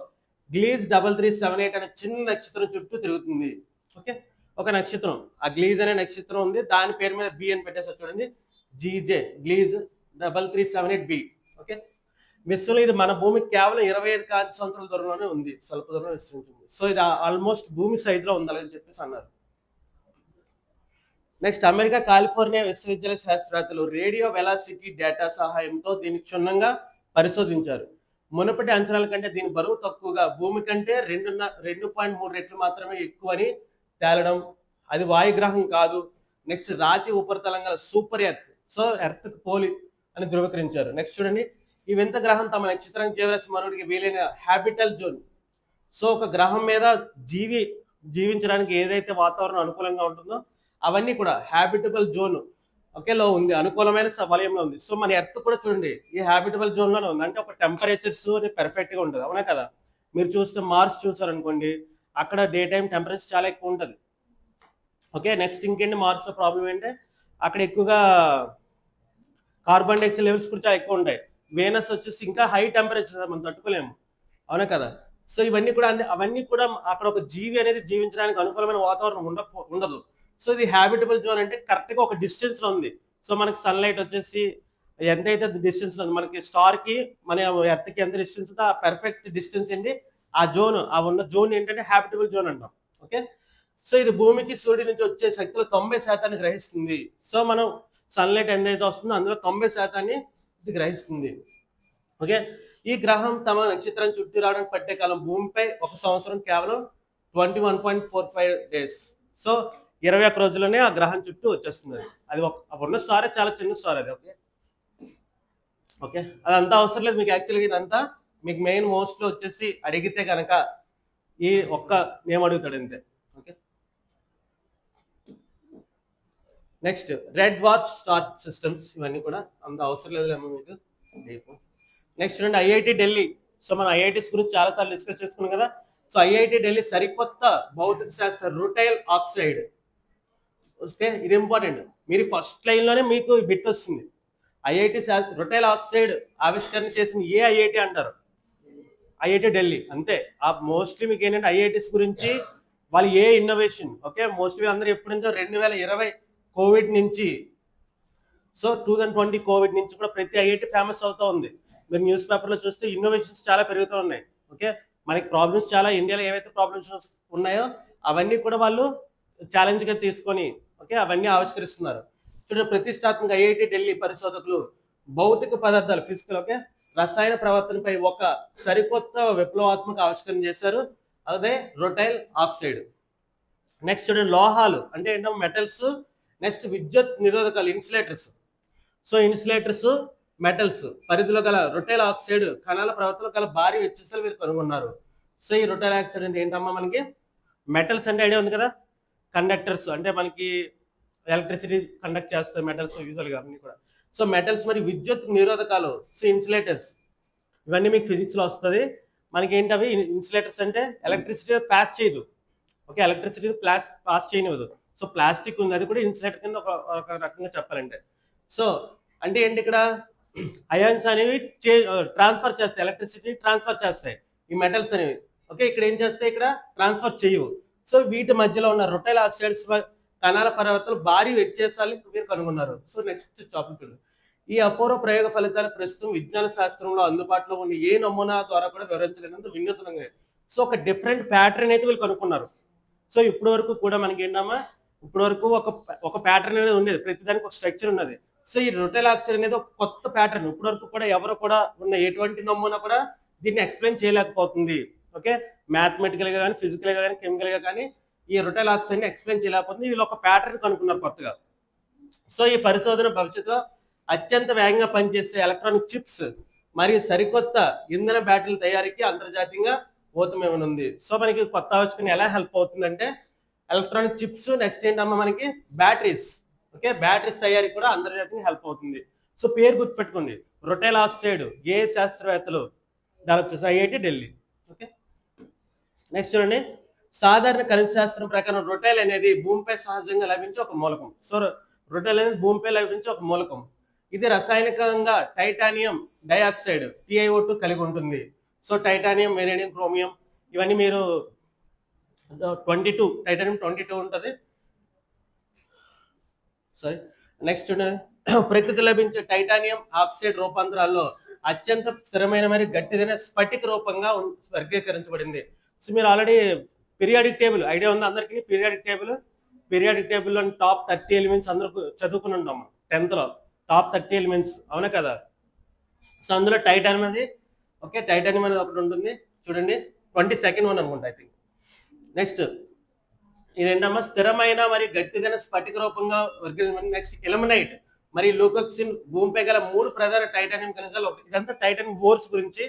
గ్లీజ్ 3378 అనే చిన్న నక్షత్రం చుట్టూ తిరుగుతుంది. ఓకే, ఒక నక్షత్రం, ఆ గ్లీజ్ అనే నక్షత్రం ఉంది, దాని పేరు మీద బి అని పెట్టేసారు చూడండి, జీజే గ్లీజ్ 3378b. ఓకే, విశ్వంలో ఇది మన భూమికి కేవలం 25 కాంతి సంవత్సరాల దూరంలోనే ఉంది, స్వల్ప దూరం విస్తరించింది. సో ఇది ఆల్మోస్ట్ భూమి సైజులో ఉండాలని చెప్పేసి అన్నారు. నెక్స్ట్, అమెరికా కాలిఫోర్నియా విశ్వవిద్యాలయ శాస్త్రవేత్తలు రేడియో వెలాసిటీ డేటా సహాయంతో దీన్ని క్షుణ్ణంగా పరిశోధించారు. మునుపటి అంచనాల కంటే దీని బరువు తక్కువగా, భూమి కంటే 2.3 రెట్లు మాత్రమే ఎక్కువ అని తేలడం, అది వాయుగ్రహం కాదు, నెక్స్ట్ రాతి ఉపరితలం గల సూపర్ ఎర్త్, సో ఎర్త్ కు పోలి అని ధృవీకరించారు. నెక్స్ట్ చూడండి, ఈ వింత గ్రహం తమ నక్షత్రం చేరవలసిన మనుడికి వీలైన హ్యాబిటల్ జోన్. సో ఒక గ్రహం మీద జీవించడానికి ఏదైతే వాతావరణం అనుకూలంగా ఉంటుందో అవన్నీ కూడా హ్యాబిటబుల్ జోన్ ఒకేలో ఉంది, అనుకూలమైన వలయంలో ఉంది. సో మన ఎర్త్ కూడా చూడండి ఈ హ్యాబిటబుల్ జోన్ లోనే ఉంది, అంటే ఒక టెంపరేచర్స్ పర్ఫెక్ట్ గా ఉంటుంది, అవునా కదా. మీరు చూస్తే మార్స్ చూసారనుకోండి, అక్కడ డే టైం టెంపరేచర్ చాలా ఎక్కువ ఉంటుంది. ఓకే, నెక్స్ట్ ఇంకేంటి మార్స్ లో ప్రాబ్లం ఏంటంటే అక్కడ ఎక్కువగా కార్బన్ డైఆక్సైడ్ లెవెల్స్ కూడా చాలా ఎక్కువ ఉంటాయి. వేనస్ వచ్చేసి ఇంకా హై టెంపరేచర్ మనం తట్టుకోలేము, అవునా కదా. సో ఇవన్నీ కూడా అవన్నీ కూడా అక్కడ ఒక జీవి అనేది జీవించడానికి అనుకూలమైన వాతావరణం ఉండదు. సో ఇది హ్యాబిటబుల్ జోన్ అంటే కరెక్ట్ గా ఒక డిస్టెన్స్ లో ఉంది. సో మనకి సన్లైట్ వచ్చేసి ఎంతైతే డిస్టెన్స్ లో ఉంది, మనకి స్టార్ కి మన ఎర్త్ కి ఎంత డిస్టెన్స్ ఉందో ఆ పర్ఫెక్ట్ డిస్టెన్స్ ఏంటి, ఆ జోన్, ఆ ఉన్న జోన్ ఏంటంటే హ్యాబిటబుల్ జోన్ అంటాం. ఓకే, సో ఇది భూమికి సూర్యుడి నుంచి వచ్చే శక్తిలో 90% గ్రహిస్తుంది. సో మనం సన్లైట్ ఎంతైతే వస్తుందో అందులో 90% ఇది గ్రహిస్తుంది. ఓకే, ఈ గ్రహం తమ నక్షత్రం చుట్టూ రావడానికి పట్టే కాలం భూమిపై ఒక సంవత్సరం కేవలం 21.45 days. సో 21 రోజుల్లోనే ఆ గ్రహం చుట్టూ వచ్చేస్తుంది. అది ఉన్న స్టార్ చాలా చిన్న స్టార్ అది. ఓకే ఓకే, అదంతా అవసరం లేదు మీకు. యాక్చువల్గా ఇదంతా మీకు మెయిన్ మోస్ట్ లో వచ్చేసి అడిగితే కనుక ఈ ఒక్క నేమ్ అడుగుతాడు అంతే. Okay, next red dwarf star systems, ఇవన్నీ కూడా అంత అవసరం లేదులేమో మీకు. నెక్స్ట్ చూడండి, ఐఐటి ఢిల్లీ. సో మనం ఐఐటీస్ గురించి చాలా సార్లు డిస్కస్ చేసుకున్నాం కదా. సో ఐఐటి ఢిల్లీ సరికొత్త భౌతిక శాస్త్ర రుటైల్ ఆక్సైడ్. ఓకే, ఇది ఇంపార్టెంట్, మీరు ఫస్ట్ లైన్ లోనే మీకు బిట్ వస్తుంది. ఐఐటి రుటైల్ ఆక్సైడ్ ఆవిష్కరణ చేసిన ఏ ఐఐటి అంటారు, ఐఐటి ఢిల్లీ అంతే. ఆ మోస్ట్లీ మీకు ఏంటంటే ఐఐటీస్ గురించి వాళ్ళు ఏ ఇన్నోవేషన్, ఓకే మోస్ట్లీ అందరూ ఎప్పటి నుంచో 2020 కోవిడ్ నుంచి, సో 2020 కోవిడ్ నుంచి కూడా ప్రతి ఐఐటి ఫేమస్ అవుతా ఉంది. మీరు న్యూస్ పేపర్ లో చూస్తే ఇన్నోవేషన్స్ చాలా పెరుగుతూ ఉన్నాయి. ఓకే, మనకి ప్రాబ్లమ్స్ చాలా, ఇండియాలో ఏవైతే ప్రాబ్లమ్స్ ఉన్నాయో అవన్నీ కూడా వాళ్ళు ఛాలెంజ్ గా తీసుకొని ఓకే అవన్నీ ఆవిష్కరిస్తున్నారు. చూడండి, ప్రతిష్టాత్మక ఐఐటి ఢిల్లీ పరిశోధకులు భౌతిక పదార్థాలు ఫిజికల్ ఓకే రసాయన ప్రవర్తనపై ఒక సరికొత్త విప్లవాత్మక ఆవిష్కరణ చేశారు, అదే రొటైల్ ఆక్సైడ్. నెక్స్ట్ చూడండి, లోహాలు అంటే ఏంటో మెటల్స్, నెక్స్ట్ విద్యుత్ నిరోధకాలు ఇన్సులేటర్స్. సో ఇన్సులేటర్స్ మెటల్స్ పరిధిలో గల రొటైల్ ఆక్సైడ్ కణాల ప్రవర్తనలో గల భారీ వ్యత్యాసాలు మీరు కనుగొన్నారు. సో ఈ రొటైల్ ఆక్సైడ్ అంటే ఏంటమ్మా, మనకి మెటల్స్ అంటే ఐడియా ఉంది కదా, కండక్టర్స్ అంటే మనకి ఎలక్ట్రిసిటీ కండక్ట్ చేస్తాయి మెటల్స్ యూజువల్ గా అన్ని కూడా. సో మెటల్స్ మరి విద్యుత్ నిరోధకాలు, సో ఇన్సులేటర్స్, ఇవన్నీ మీకు ఫిజిక్స్ లో వస్తుంది. మనకి ఏంటి అవి ఇన్సులేటర్స్ అంటే ఎలక్ట్రిసిటీ పాస్ చేయదు. ఓకే, ఎలక్ట్రిసిటీ పాస్ చేయనివ్వదు. సో ప్లాస్టిక్ ఉంది, అది కూడా ఇన్సులేటర్ కింద ఒక రకంగా చెప్పాలంటే. సో అంటే ఏంటి, ఇక్కడ అయాన్స్ అనేవి ట్రాన్స్ఫర్ చేస్తాయి, ఎలక్ట్రిసిటీ ట్రాన్స్ఫర్ చేస్తాయి ఈ మెటల్స్ అనేవి. ఓకే, ఇక్కడ ఏం చేస్తాయి, ఇక్కడ ట్రాన్స్ఫర్ చేయవు. సో వీటి మధ్యలో ఉన్న రొటైల్ ఆక్సైడ్స్ కణాల పరివర్తనలు భారీ వ్యత్యాసాలు మీరు కనుగొన్నారు. సో నెక్స్ట్ టాపిక్, ఈ అపూర్వ ప్రయోగ ఫలితాలు ప్రస్తుతం విజ్ఞాన శాస్త్రంలో అందుబాటులో ఉన్న ఏ నమూనా ద్వారా కూడా వివరించలేనంత వినూత్నంగా. సో ఒక డిఫరెంట్ ప్యాటర్న్ అయితే వీళ్ళు కనుక్కున్నారు. సో ఇప్పటి వరకు కూడా మనకి ఏంటమ్మా, ఇప్పటి వరకు ఒక ప్యాటర్న్ అనేది ఉండేది, ప్రతిదానికి ఒక స్ట్రక్చర్ ఉన్నది. సో ఈ రొటైల్ ఆక్సైడ్ అనేది ఒక కొత్త ప్యాటర్న్, ఇప్పటి వరకు కూడా ఎవరు కూడా ఉన్న ఎటువంటి నమూనా కూడా దీన్ని ఎక్స్ప్లెయిన్ చేయలేకపోతుంది. ఓకే, మ్యాథమెటికల్ గా కానీ ఫిజికల్ గా కానీ కెమికల్ గా కానీ ఈ రొటైల్ ఆక్సైడ్ ని ఎక్స్ప్లెయిన్ చేయలేకపోతుంది. వీళ్ళు ఒక ప్యాటర్న్ కనుక్కున్నారు కొత్తగా. సో ఈ పరిశోధన భవిష్యత్తులో అత్యంత వేగంగా పనిచేసే ఎలక్ట్రానిక్ చిప్స్ మరియు సరికొత్త ఇంధన బ్యాటరీల తయారీకి అంతర్జాతీయంగా ఊతమేమనుంది. సో మనకి కొత్త ఆవిష్కరణ ఎలా హెల్ప్ అవుతుందంటే ఎలక్ట్రానిక్ చిప్స్, నెక్స్ట్ ఏంటమ్మా మనకి బ్యాటరీస్. ఓకే, బ్యాటరీస్ తయారీ కూడా అంతర్జాతీయంగా హెల్ప్ అవుతుంది. సో పేరు గుర్తుపెట్టుకోండి, రొటైల్ ఆక్సైడ్ ఏ శాస్త్రవేత్తలు డెవలప్ చేశారు, ఐఐటి ఢిల్లీ. ఓకే, నెక్స్ట్ చూడండి, సాధారణ ఖనిజ శాస్త్రం ప్రకారం రొటైల్ అనేది భూమిపై సహజంగా లభించే ఒక మూలకం. సో రొటైల్ అనేది భూమిపై లభించే ఒక మూలకం. ఇది రసాయనికంగా టైటానియం డైఆక్సైడ్ TiO2 కలిగి ఉంటుంది. సో టైటానియం, వెనేడియం, క్రోమియం ఇవన్నీ మీరు టైటానియం 22 ఉంటుంది. సారీ. నెక్స్ట్ ప్రకృతి లభించే టైటానియం ఆక్సైడ్ రూపాంతరాల్లో అత్యంత స్థిరమైన మరియు గట్టిదైన స్ఫటిక రూపంగా వర్గీకరించబడింది. సో మీరు ఆల్రెడీ పీరియాడిక్ టేబుల్ ఐడియా ఉంది అందరికీ. పీరియాడిక్ టేబుల్లో టాప్ 30 ఎలిమెంట్స్ అందరూ చదువుకుని ఉంటాం 10th లో. టాప్ 30 ఎలిమెంట్స్ అవునా కదా. సో అందులో టైటానియం అనేది ఓకే, టైటానియం అనేది ఒకటి ఉంటుంది చూడండి. 22nd వన్ అనుకుంటా ఐ థింక్. నెక్స్ట్ ఇదేంటమ్మా స్థిరమైన మరియు గట్టిదైన స్ఫటిక రూపంగా వర్గీకరించబడింది. నెక్స్ట్ ఇలమనైట్ మరియు లూకోక్సిన్ భూమిపై గల 3 ప్రధాన టైటానియం ఖనిజాలు. ఇదంతా టైటానియం ఓర్స్ గురించి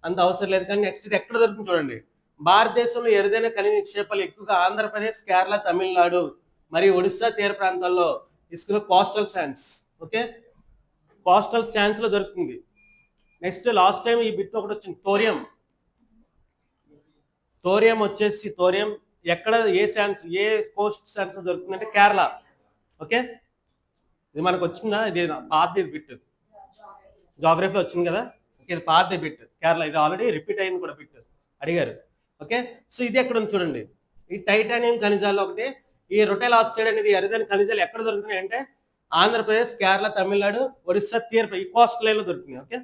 అంత అవసరం లేదు కానీ నెక్స్ట్ ఇది ఎక్కడ దొరుకుతుంది చూడండి. భారతదేశంలో ఎరుదైన ఖనిజ నిక్షేపాలు ఎక్కువగా ఆంధ్రప్రదేశ్, కేరళ, తమిళనాడు మరియు ఒడిశా తీర ప్రాంతాల్లో ఇసుకలో coastal sands. Okay, coastal sands లో దొరుకుతుంది. నెక్స్ట్ లాస్ట్ టైం ఈ బిట్ ఒకటి వచ్చింది థోరియం వచ్చేసి థోరియం ఎక్కడ ఏ శాండ్స్ ఏ కోస్ట్ శాండ్స్ దొరుకుతుంది అంటే కేరళ. ఓకే, ఇది మనకు వచ్చిందా, ఇది పాతది బిట్ జాగ్రఫీలో వచ్చింది కదా. ఇది పాతది బిట్ కేరళ, ఇది ఆల్రెడీ రిపీట్ అయింది కూడా బిట్ అడిగారు. ఓకే, సో ఇది ఎక్కడ ఉంది చూడండి. ఈ టైటానియం ఖనిజాల్లో ఒకటి ఈ రొటైల్ ఆక్సైడ్ అనేది అరుదైన ఖనిజాలు ఎక్కడ దొరుకుతున్నాయి అంటే ఆంధ్రప్రదేశ్, కేరళ, తమిళనాడు, ఒడిశా తీర ఈ కోస్ట్ లైన్ లో దొరుకుతుంది. Okay,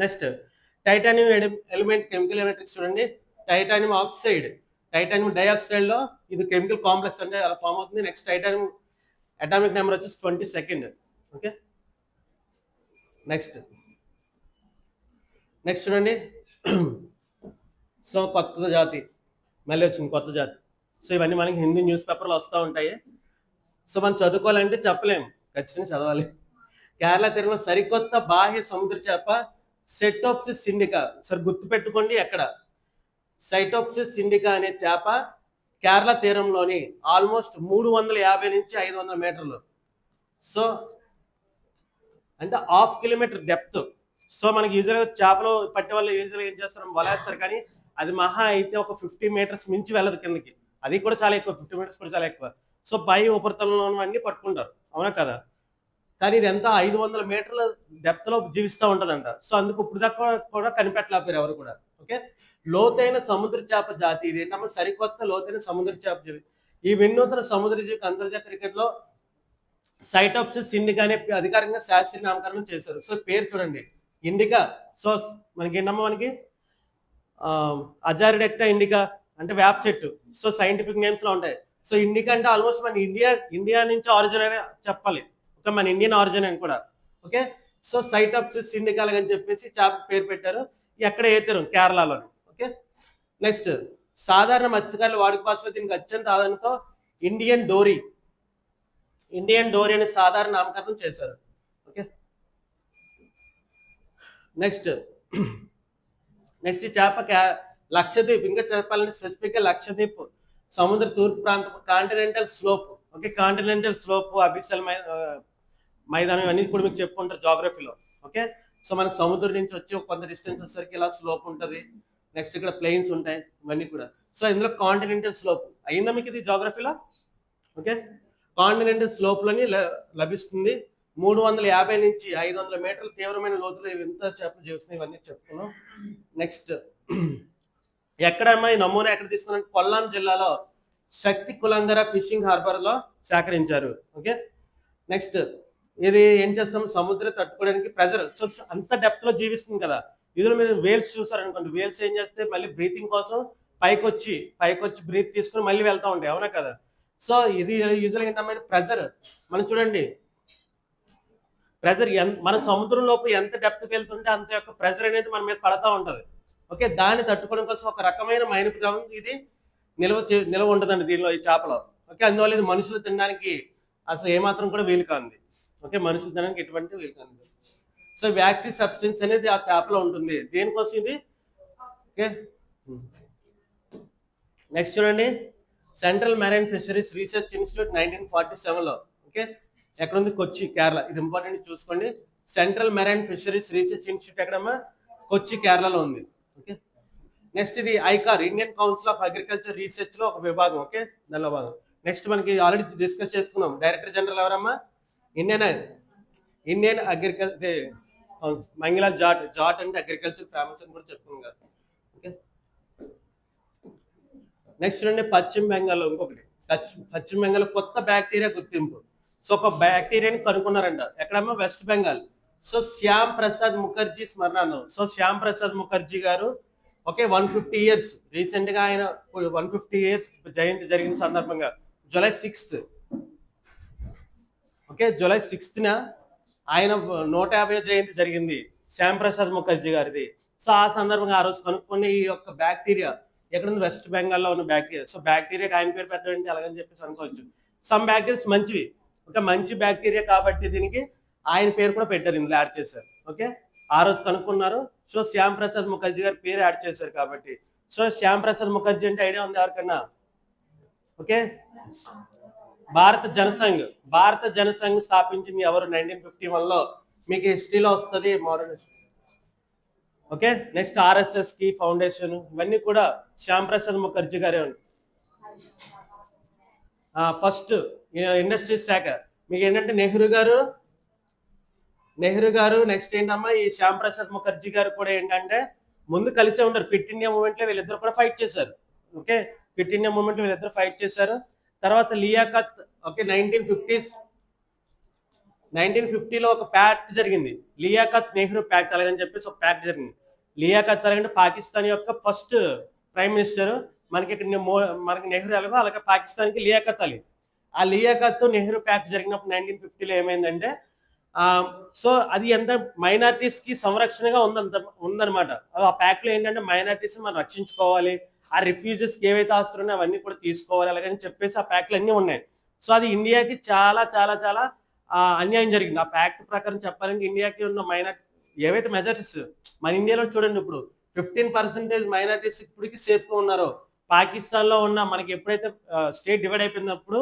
next titanium element chemical electrics చూడండి. టైటానియం ఆక్సైడ్, టైటానియం డైఆక్సైడ్ లో ఇది కెమికల్ కాంప్లెక్స్ అంటే అలా ఫామ్ అవుతుంది. నెక్స్ట్ టైటానియం అటామిక్ నెంబర్ వచ్చేసి 22nd. ఓకే, నెక్స్ట్ చూడండి. సో కొత్త జాతి మళ్ళీ వచ్చింది, కొత్త జాతి. సో ఇవన్నీ మనకి హిందీ న్యూస్ పేపర్లో వస్తూ ఉంటాయి. సో మనం చదువుకోవాలంటే చెప్పలేము, ఖచ్చితంగా చదవాలి. కేరళ తీరంలో సరికొత్త బాహ్య సముద్ర చేప సెటోప్సిస్ సిండికా. సరే గుర్తుపెట్టుకోండి, ఎక్కడ సైటోప్సిస్ సిండికా అనే చేప కేరళ తీరంలోని ఆల్మోస్ట్ 350 నుంచి 500 మీటర్లు. సో అంటే 1/2 కిలోమీటర్ డెప్త్. సో మనకి యూజువల్గా చేపలు పట్టే వాళ్ళు యూజువల్గా ఏం చేస్తారు, వలేస్తారు, కానీ అది మహా అయితే ఒక 50 మీటర్స్ మించి వెళ్ళదు కిందకి. అది కూడా చాలా ఎక్కువ, 50 మీటర్స్ కూడా చాలా ఎక్కువ. సో పై ఉపరితలంలో అన్ని పట్టుకుంటారు అవునా కదా. కానీ ఇది ఎంత 500 మీటర్ల డెప్త్ లో జీవిస్తూ ఉంటదంట. సో అందుకు ఇప్పుడు దాకా కూడా కనిపెట్టలేకపోయారు ఎవరు కూడా. ఓకే, లోతైన సముద్ర చేప జాతి ఇది ఏంటమ్మా, సరికొత్త లోతైన సముద్ర చేప జీవి. ఈ వినూత్న సముద్ర జీవికి అంతర్జాతీయ క్రికెట్ లో సైటోప్సిస్ ఇండికా అనే అధికారికంగా శాస్త్రీయ నామకరణం చేశారు. సో పేరు చూడండి ఇండికా. సో మనకి ఏంటమ్మా, మనకి అజారిడెక్టా ఇండికా అంటే వేప చెట్టు. సో సైంటిఫిక్ నేమ్స్ లో ఉంటాయి. సో ఇండికా అంటే ఆల్మోస్ట్ మన ఇండియా నుంచి ఆరిజిన్ అని చెప్పాలి. ఓకే, మన ఇండియన్ ఆరిజిన్ అని కూడా. ఓకే, సో సైటోప్సిస్ ఇండికాలు అని చెప్పేసి చేప పేరు పెట్టారు. ఎక్కడ ఏతారు, కేరళలోని. ఓకే, నెక్స్ట్ సాధారణ మత్స్యకారుల వాడుక భాషలో దీనికి అత్యంత ఆధారంతో ఇండియన్ డోరీ అనే సాధారణ నామకరణం చేశారు. ఓకే, నెక్స్ట్ ఈ చేప లక్షద్వీప్, ఇంకా చెప్పాలంటే స్పెసిఫిక్ గా లక్షద్వీప్ సముద్ర తూర్పు ప్రాంతం continental slope. Okay, continental slope, abyssal మైదానం ఇవన్నీ కూడా మీకు చెప్పుకుంటారు జాగ్రఫీలో. ఓకే, సో మనకు సముద్రం నుంచి వచ్చి కొంత డిస్టెన్స్ వచ్చేసరికి ఇలా స్లోప్ ఉంటుంది. నెక్స్ట్ ఇక్కడ ప్లెయిన్స్ ఉంటాయి ఇవన్నీ కూడా. సో ఇందులో కాంటినెంటల్ స్లోప్ అయిందా మీకు ఇది జాగ్రఫీలో. ఓకే, కాంటినెంటల్ స్లోప్ లోని లభిస్తుంది. 350 నుంచి 500 మీటర్ల తీవ్రమైన లోతులో ఎంత చేపలు జీవిస్తున్నాయి ఇవన్నీ చెప్తున్నాం. నెక్స్ట్ ఎక్కడమ్మా ఈ నమూనా ఎక్కడ తీసుకున్నా, కొల్లాం జిల్లాలో శక్తి కులంగర ఫిషింగ్ హార్బర్ లో సేకరించారు. ఓకే, నెక్స్ట్ ఇది ఏం చేస్తాం, సముద్రం తట్టుకోవడానికి ప్రెజర్. సో అంత డెప్త్ లో జీవిస్తుంది కదా. ఇందులో మీరు వేల్స్ చూసారనుకోండి, వేల్స్ ఏం చేస్తే మళ్ళీ బ్రీతింగ్ కోసం పైకొచ్చి బ్రీత్ తీసుకుని మళ్ళీ వెళ్తా ఉంటాయి అవునా కదా. సో ఇది యూజువల్గా ఏంటంటే ప్రెజర్. మనం చూడండి ప్రెజర్ మన సముద్రం లోపు ఎంత డెప్త్కి వెళ్తుంటే అంత యొక్క ప్రెజర్ అనేది మన మీద పడతా ఉంటది. ఓకే, దాన్ని తట్టుకోవడం కోసం ఒక రకమైన మైనపు ద్రవం ఇది నిల్వ ఉంటుందండి దీనిలో, ఈ చేపలో. ఓకే, అందువల్ల ఇది మనుషులు తినడానికి అసలు ఏమాత్రం కూడా వీలు కాంది. ఓకే, మనుషులు తినడానికి ఎటువంటి వీలు కాంది. సో వ్యాక్సీ సబ్స్టెన్స్ అనేది ఆ చేపలో ఉంటుంది. దేనికోసం ఇది. ఓకే, నెక్స్ట్ చూడండి Central Marine Fisheries Research Institute 1947లో. ఓకే, ఎక్కడ ఉంది, కొచ్చి, కేరళ. ఇది ఇంపార్టెంట్ చూసుకోండి. Central Marine Fisheries Research Institute ఎక్కడమ్మా, కొచ్చి, కేరళలో ఉంది. ఓకే, నెక్స్ట్ ఇది ICAR Indian Council of Agriculture Research లో ఒక విభాగం. ఓకే, దానిలో భాగం. నెక్స్ట్ మనకి ఆల్రెడీ డిస్కస్ చేసుకున్నాం, డైరెక్టర్ జనరల్ ఎవరమ్మా, ఇండియన్ అగ్రికల్చర్ మంగిలా జాట్ అంటే అగ్రికల్చర్ ఫేమస్ అని కూడా చెప్పుకున్నాం కదా. ఓకే, నెక్స్ట్ చూడండి పశ్చిమ బెంగాల్లో ఇంకొకటి పశ్చిమ బెంగాల్ కొత్త బ్యాక్టీరియా గుర్తింపు. సో ఒక బ్యాక్టీరియాని కనుక్కున్నారంట ఎక్కడమ్మా, వెస్ట్ బెంగాల్. సో శ్యామ్ ప్రసాద్ ముఖర్జీ స్మరణార్థం. So Shyam Prasad Mukherjee garu okay 150 years recent గా ఆయన 150 ఇయర్స్ జయంతి జరిగిన సందర్భంగా July 6th okay July 6th ఆయన 150వ జయంతి జరిగింది శ్యామ్ ప్రసాద్ ముఖర్జీ గారిది. సో ఆ సందర్భంగా ఆ రోజు కనుక్కున్న ఈ యొక్క బ్యాక్టీరియా ఎక్కడ ఉంది, వెస్ట్ బెంగాల్లో ఉన్న బ్యాక్టీరియా. సో బ్యాక్టీరియాకి ఆయన పేరు పెట్టడం అలాగని చెప్పేసి అనుకోవచ్చు. సమ్ బ్యాక్టీరియాస్ మంచివి, ఒక మంచి బ్యాక్టీరియా కాబట్టి దీనికి ఆయన పేరు కూడా పెట్టారు, ఇందులో యాడ్ చేశారు. ఓకే ఆ రోజు కనుక్కున్నారు. సో శ్యామ్ ప్రసాద్ ముఖర్జీ గారి పేరు యాడ్ చేశారు కాబట్టి. సో శ్యామ్ ప్రసాద్ ముఖర్జీ అంటే ఐడియా ఉంది ఎవరికన్నా? ఓకే భారత జనసంఘ్ స్థాపించింది ఎవరు? 1951లో. మీకు హిస్టరీలో వస్తుంది మోడర్న్. ఓకే నెక్స్ట్ ఆర్ఎస్ఎస్ కి ఫౌండేషన్ ఇవన్నీ కూడా శ్యామ్ ప్రసాద్ ముఖర్జీ గారే ఉంది. ఫస్ట్ ఇండస్ట్రీస్ శాఖ మీకు ఏంటంటే నెహ్రూ గారు నెక్స్ట్ ఏంటమ్మా ఈ శ్యామ్ ప్రసాద్ ముఖర్జీ గారు కూడా ఏంటంటే ముందు కలిసే ఉంటారు. క్విట్ ఇండియా మూవ్మెంట్ లో వీళ్ళిద్దరు కూడా ఫైట్ చేశారు. ఓకే క్విట్ ఇండియా మూవ్మెంట్ లో వీళ్ళిద్దరు ఫైట్ చేశారు. తర్వాత లియాఖత్ ఓకే 1950లో ఒక ప్యాక్ట్ జరిగింది, లియాఖత్ నెహ్రూ ప్యాక్ట్ అలాగని చెప్పేసి ఒక ప్యాక్ట్ జరిగింది. లియాఖత్ అలాగంటే పాకిస్తాన్ యొక్క ఫస్ట్ ప్రైమ్ మినిస్టర్. మనకి నెహ్రూ ఎలాగో అలాగే పాకిస్తాన్ కి లియాఖత్ అలీ. ఆ లియాఖత్ నెహ్రూ ప్యాక్ట్ జరిగినప్పుడు 1950లో ఏమైందంటే సో అది ఎంత మైనారిటీస్ కి సంరక్షణగా ఉందన్నమాట. ఆ ప్యాక్ట్ లో ఏంటంటే మైనారిటీస్ మనం రక్షించుకోవాలి, ఆ రిఫ్యూజెస్ కి ఏవైతే ఆస్తులు ఉన్నాయో అవన్నీ కూడా తీసుకోవాలి అలాగని చెప్పేసి ఆ ప్యాక్ట్లు అన్నీ ఉన్నాయి. సో అది ఇండియాకి చాలా చాలా చాలా అన్యాయం జరిగింది. ఆ ప్యాక్ట్ ప్రకారం చెప్పాలంటే ఇండియాకి ఉన్న మైనారిటీ ఏవైతే మెజారిటీస్ మన ఇండియాలో చూడండి, ఇప్పుడు 15% మైనారిటీస్ ఇప్పటికి సేఫ్ గా ఉన్నారో, పాకిస్తాన్ లో ఉన్న మనకి ఎప్పుడైతే స్టేట్ డివైడ్ అయిపోయినప్పుడు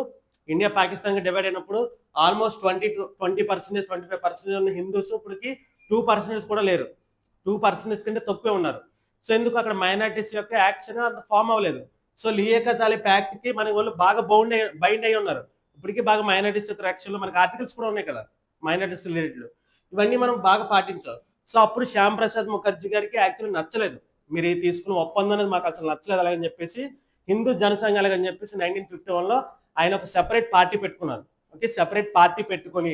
ఇండియా పాకిస్తాన్ కి డివైడ్ అయినప్పుడు ఆల్మోస్ట్ 20% 25% ఉన్న హిందూస్ ఇప్పటికి 2% కూడా లేరు, 2% కంటే తక్కువే ఉన్నారు. సో ఎందుకు అక్కడ మైనారిటీస్ యొక్క యాక్షన్ ఫామ్ అవ్వలేదు. సో లియాఖత్ అలీ ప్యాక్ట్ కి మన వాళ్ళు బాగా బైండ్ అయి ఉన్నారు. ఇప్పటికీ బాగా మైనారిటీస్ యొక్క రక్షణలో మనకి ఆర్టికల్స్ కూడా ఉన్నాయి కదా మైనారిటీస్ రిలేటెడ్, ఇవన్నీ మనం బాగా పాటించాలి. సో అప్పుడు శ్యామ్ ప్రసాద్ ముఖర్జీ గారికి యాక్చువల్లీ నచ్చలేదు, మీరు తీసుకున్న ఒప్పందం అనేది మాకు అసలు నచ్చలేదు అలాగని చెప్పేసి హిందూ జనసంఘ్ అలాగని చెప్పేసి 1951లో ఆయన ఒక సెపరేట్ పార్టీ పెట్టుకున్నారు. ఓకే సెపరేట్ పార్టీ పెట్టుకుని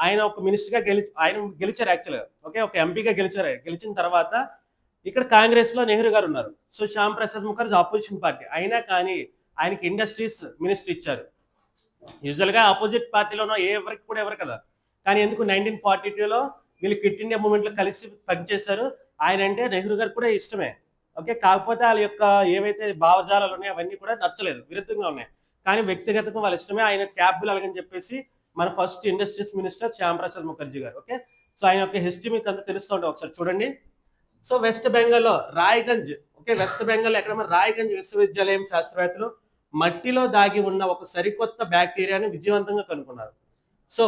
ఆయన ఒక మినిస్టర్ గా గెలిచారు యాక్చువల్గా. ఓకే ఒక ఎంపీగా గెలిచిన తర్వాత ఇక్కడ కాంగ్రెస్ లో నెహ్రూ గారు ఉన్నారు. So Shyam Prasad Mukherjee opposition party అయినా కానీ ఆయనకి ఇండస్ట్రీస్ మినిస్టర్ ఇచ్చారు. యూజువల్ గా ఆపోజిట్ పార్టీలోనో ఎవరికి కూడా ఎవరు కదా, కానీ ఎందుకు 1942లో వీళ్ళు క్విట్ ఇండియా మూవ్మెంట్ లో కలిసి పనిచేశారు. ఆయన అంటే నెహ్రూ గారు కూడా ఇష్టమే. ఓకే కాకపోతే వాళ్ళ యొక్క ఏవైతే భావజాలాలు ఉన్నాయో అవన్నీ కూడా నచ్చలేదు, విరుద్ధంగా ఉన్నాయి. కానీ వ్యక్తిగతంగా వాళ్ళ ఇష్టమే. ఆయన క్యాబ్ అలాగని చెప్పేసి మన first industries minister Shyam Prasad Mukherjee garu. Okay so ఆయన యొక్క హిస్టరీ మీకు అంతా తెలుస్తుంటే ఒకసారి చూడండి. సో వెస్ట్ బెంగాల్లో రాయ్గంజ్, ఓకే వెస్ట్ బెంగాల్ ఎక్కడ రాయ్గంజ్ విశ్వవిద్యాలయం శాస్త్రవేత్తలు మట్టిలో దాగి ఉన్న ఒక సరికొత్త బ్యాక్టీరియాని విజయవంతంగా కనుక్కున్నారు. సో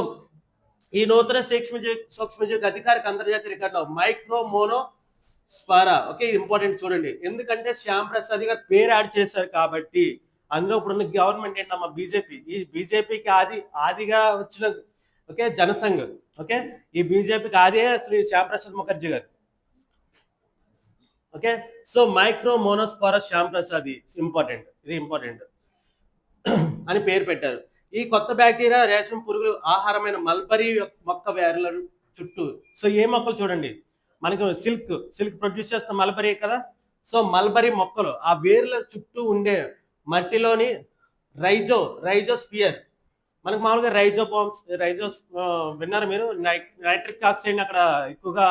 ఈ నూతన సూక్ష్మజీవి అధికారిక అంతర్జాతీయ రికార్డులో మైక్రోమోనోస్పారా. ఓకే ఇంపార్టెంట్ చూడండి, ఎందుకంటే శ్యామ్ ప్రసాద్ గారు పేరు యాడ్ చేశారు కాబట్టి. అందులో ఇప్పుడున్న గవర్నమెంట్ ఏంటమ్మా బీజేపీ. ఈ బీజేపీకి ఆదిగా వచ్చిన ఓకే జనసంఘ్. ఓకే ఈ బీజేపీకి ఆది Shri Shyam Prasad Mukherjee garu. Okay so micromonospora Shyam Prasad important, ఇది ఇంపార్టెంట్ అని పేరు పెట్టారు. ఈ కొత్త బ్యాక్టీరియా రేషం పురుగులు ఆహారమైన మల్బరీ మొక్క వేర్ల చుట్టూ. సో ఏ మొక్కలు చూడండి, మనకు సిల్క్ ప్రొడ్యూస్ చేస్తున్న మల్బరీ కదా. సో మల్బరీ మొక్కలు ఆ వేర్ల చుట్టూ ఉండే మట్టిలోని రైజోస్పియర్, మనకు మామూలుగా రైజోస్ విన్నారు మీరు, నైట్రిక్ ఆక్సైడ్ అక్కడ ఎక్కువగా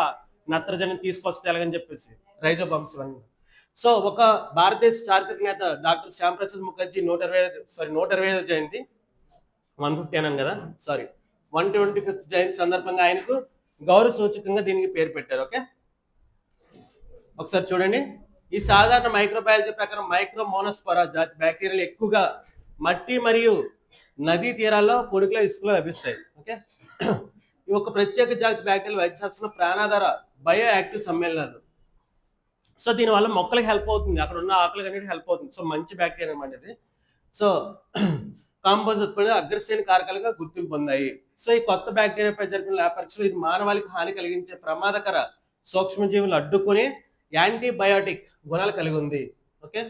నత్రజని తీసుకొస్తే ఎలాగని చెప్పేసి రైజోబాంబ్స్ ఇవన్నీ. సో ఒక భారతదేశ చారిత్రక డాక్టర్ శ్యామ్ ప్రసాద్ ముఖర్జీ 125వ జయంతి 150 అన్నాను కదా, సారీ 125th జయంతి సందర్భంగా ఆయనకు గౌరవ సూచకంగా దీనికి పేరు పెట్టారు. ఓకే ఒకసారి చూడండి, ఈ సాధారణ మైక్రోబయాలజీ ప్రకారం మైక్రోమోనోస్పోరా జాతి బ్యాక్టీరియాలు ఎక్కువగా మట్టి మరియు నదీ తీరాల్లో పొడికల ఇసుకలో లభిస్తాయి. ఓకే ఈ ఒక ప్రత్యేక జాతి బ్యాక్టీరియల్ వైద్యశాస్త్రంలో ప్రాణాధార బయో యాక్టివ్ సమ్మేళనాలు. సో దీనివల్ల మొక్కలకి హెల్ప్ అవుతుంది, అక్కడ ఉన్న ఆకులకి అన్నిటికీ హెల్ప్ అవుతుంది. సో మంచి బ్యాక్టీరియా అనమాట ఇది. సో కాంపోజ్ ఉత్పత్తి అగ్రశ్రేణి కారకాలుగా గుర్తింపు పొందాయి. సో ఈ కొత్త బ్యాక్టీరియాపై జరిపిన ల్యాబ్ పరీక్షలు ఇది మానవాళికి హాని కలిగించే ప్రమాదకర సూక్ష్మజీవులు అడ్డుకుని యాంటీబయాటిక్ గుణాలు కలిగి ఉంది. ఓకే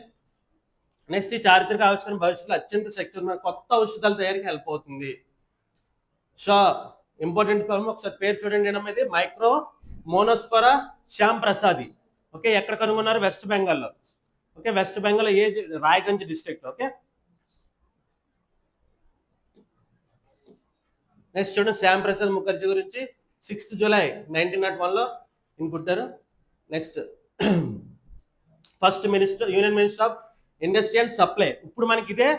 నెక్స్ట్ ఈ చారిత్రక ఆవిష్కరణ భవిష్యత్తులో అత్యంత శక్తివంతమైన కొత్త ఔషధాల తయారీకి హెల్ప్ అవుతుంది. సో ఇంపార్టెంట్ పదం ఒకసారి పేరు చూడండి ఇది మైక్రో మోనోస్పరా శ్యామ్ ప్రసాది. ఓకే, ఎక్కడ కనుగొన్నారు? వెస్ట్ బెంగాల్లో. ఓకే, వెస్ట్ బెంగాల్ ఏ రాయగంజ్ డిస్ట్రిక్ట్. ఓకే, నెక్స్ట్ చూడండి శ్యామ్ ప్రసాద్ ముఖర్జీ గురించి 6th జూలై 1901 లో పుట్టారు. Next first minister union minister of industry and supply. ఇప్పుడు మనకి ఇదే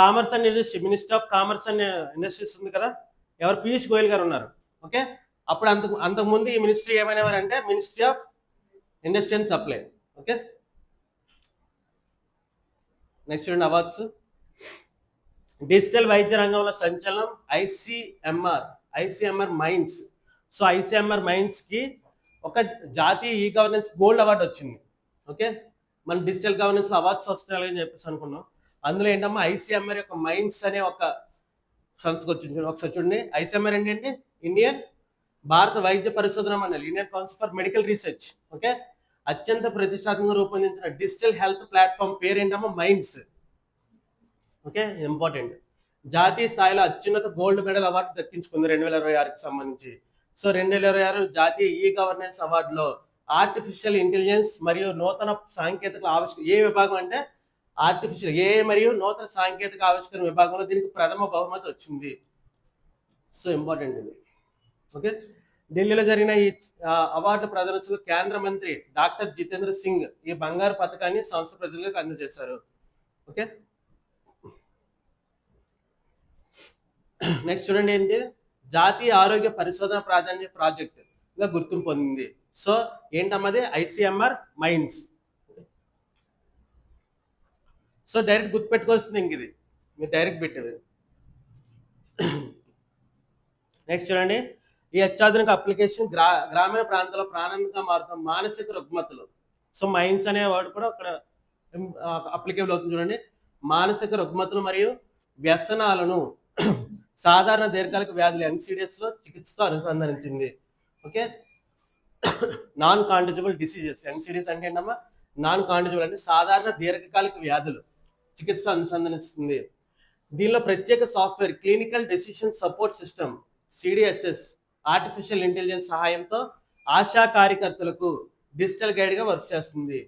commerce and industry, minister of commerce and industries ఉంది కదా, ఎవరు? పీయూష్ గోయల్ గారు ఉన్నారు. ఓకే, అప్పుడు అంతకుముందు ఈ మినిస్ట్రీ ఏమైనవారు అంటే ministry of industry and supply. Okay, next చూడండి అవార్డ్స్. డిజిటల్ వైద్య రంగంలో సంచలనం ICMR mines. So ICMR mines కి ఒక జాతీయ ఈ గవర్నెన్స్ గోల్డ్ అవార్డు వచ్చింది. ఓకే, మన డిజిటల్ గవర్నెన్స్ అవార్డ్స్ వస్తాయని చెప్పేసి అనుకున్నాం. అందులో ఏంటమ్మా ఐసిఎంఆర్ యొక్క మైన్స్ అనే ఒక సంస్థకు వచ్చింది. ఒకసారి చూడండి, ఐసిఎంఆర్ ఏంటంటే ఇండియన్ భారత వైద్య పరిశోధన మండలి, Indian council for medical research. Okay, అత్యంత ప్రతిష్టాత్మకంగా రూపొందించిన డిజిటల్ హెల్త్ ప్లాట్ఫామ్ పేరు ఏంటమ్మా మైన్స్. Okay, important. జాతీయ స్థాయిలో అత్యున్నత గోల్డ్ మెడల్ అవార్డు దక్కించుకుంది 2026కి సంబంధించి. సో 2026 జాతీయ ఈ గవర్నెన్స్ అవార్డులో ఆర్టిఫిషియల్ ఇంటెలిజెన్స్ మరియు నూతన సాంకేతిక ఆవిష్కరణ ఏ విభాగం అంటే ఆర్టిఫిషియల్ ఏ మరియు నూతన సాంకేతిక ఆవిష్కరణ విభాగంలో దీనికి ప్రథమ బహుమతి వచ్చింది. సో ఇంపార్టెంట్ ఇది. ఓకే, ఢిల్లీలో జరిగిన ఈ అవార్డు ప్రదర్శనలో కేంద్ర మంత్రి డాక్టర్ జితేంద్ర సింగ్ ఈ బంగారు పథకాన్ని సంస్థ ప్రజలకు అందజేశారు. ఓకే, నెక్స్ట్ చూడండి ఏంటి, జాతీయ ఆరోగ్య పరిశోధన ప్రాధాన్యత ప్రాజెక్ట్ గా గుర్తింపు పొందింది. సో ఏంటమ్మది ఐసిఎంఆర్ మైన్స్. సో డైరెక్ట్ గుర్తుపెట్టుకోవాల్సింది ఇంక ఇది మీరు డైరెక్ట్ పెట్టేది. నెక్స్ట్ చూడండి, ఈ అత్యాధునిక అప్లికేషన్ గ్రామీణ ప్రాంతాల్లో ప్రాణాంతకంగా మారుతున్న మానసిక రుగ్మతలు. సో మైన్స్ అనే వర్డ్ కూడా అక్కడ అప్లికేబుల్ అవుతుంది. చూడండి, మానసిక రుగ్మతలు మరియు వ్యసనాలను సాధారణ దీర్ఘకాలిక వ్యాధులు ఎన్సిడిఎస్ లో చికిత్సతో అనుసంధానించింది. Okay, non contagious diseases. NCDs అంటే ఏంటమ్మా? నాన్ కాంటేజబుల్ అంటే సాధారణ దీర్ఘకాలిక వ్యాధులు చికిత్సతో అనుసంధానిస్తుంది. దీనిలో ప్రత్యేక software clinical decision support system CDSS artificial intelligence సహాయంతో ఆశా కార్యకర్తలకు డిజిటల్ గైడ్ గా వర్క్ చేస్తుంది.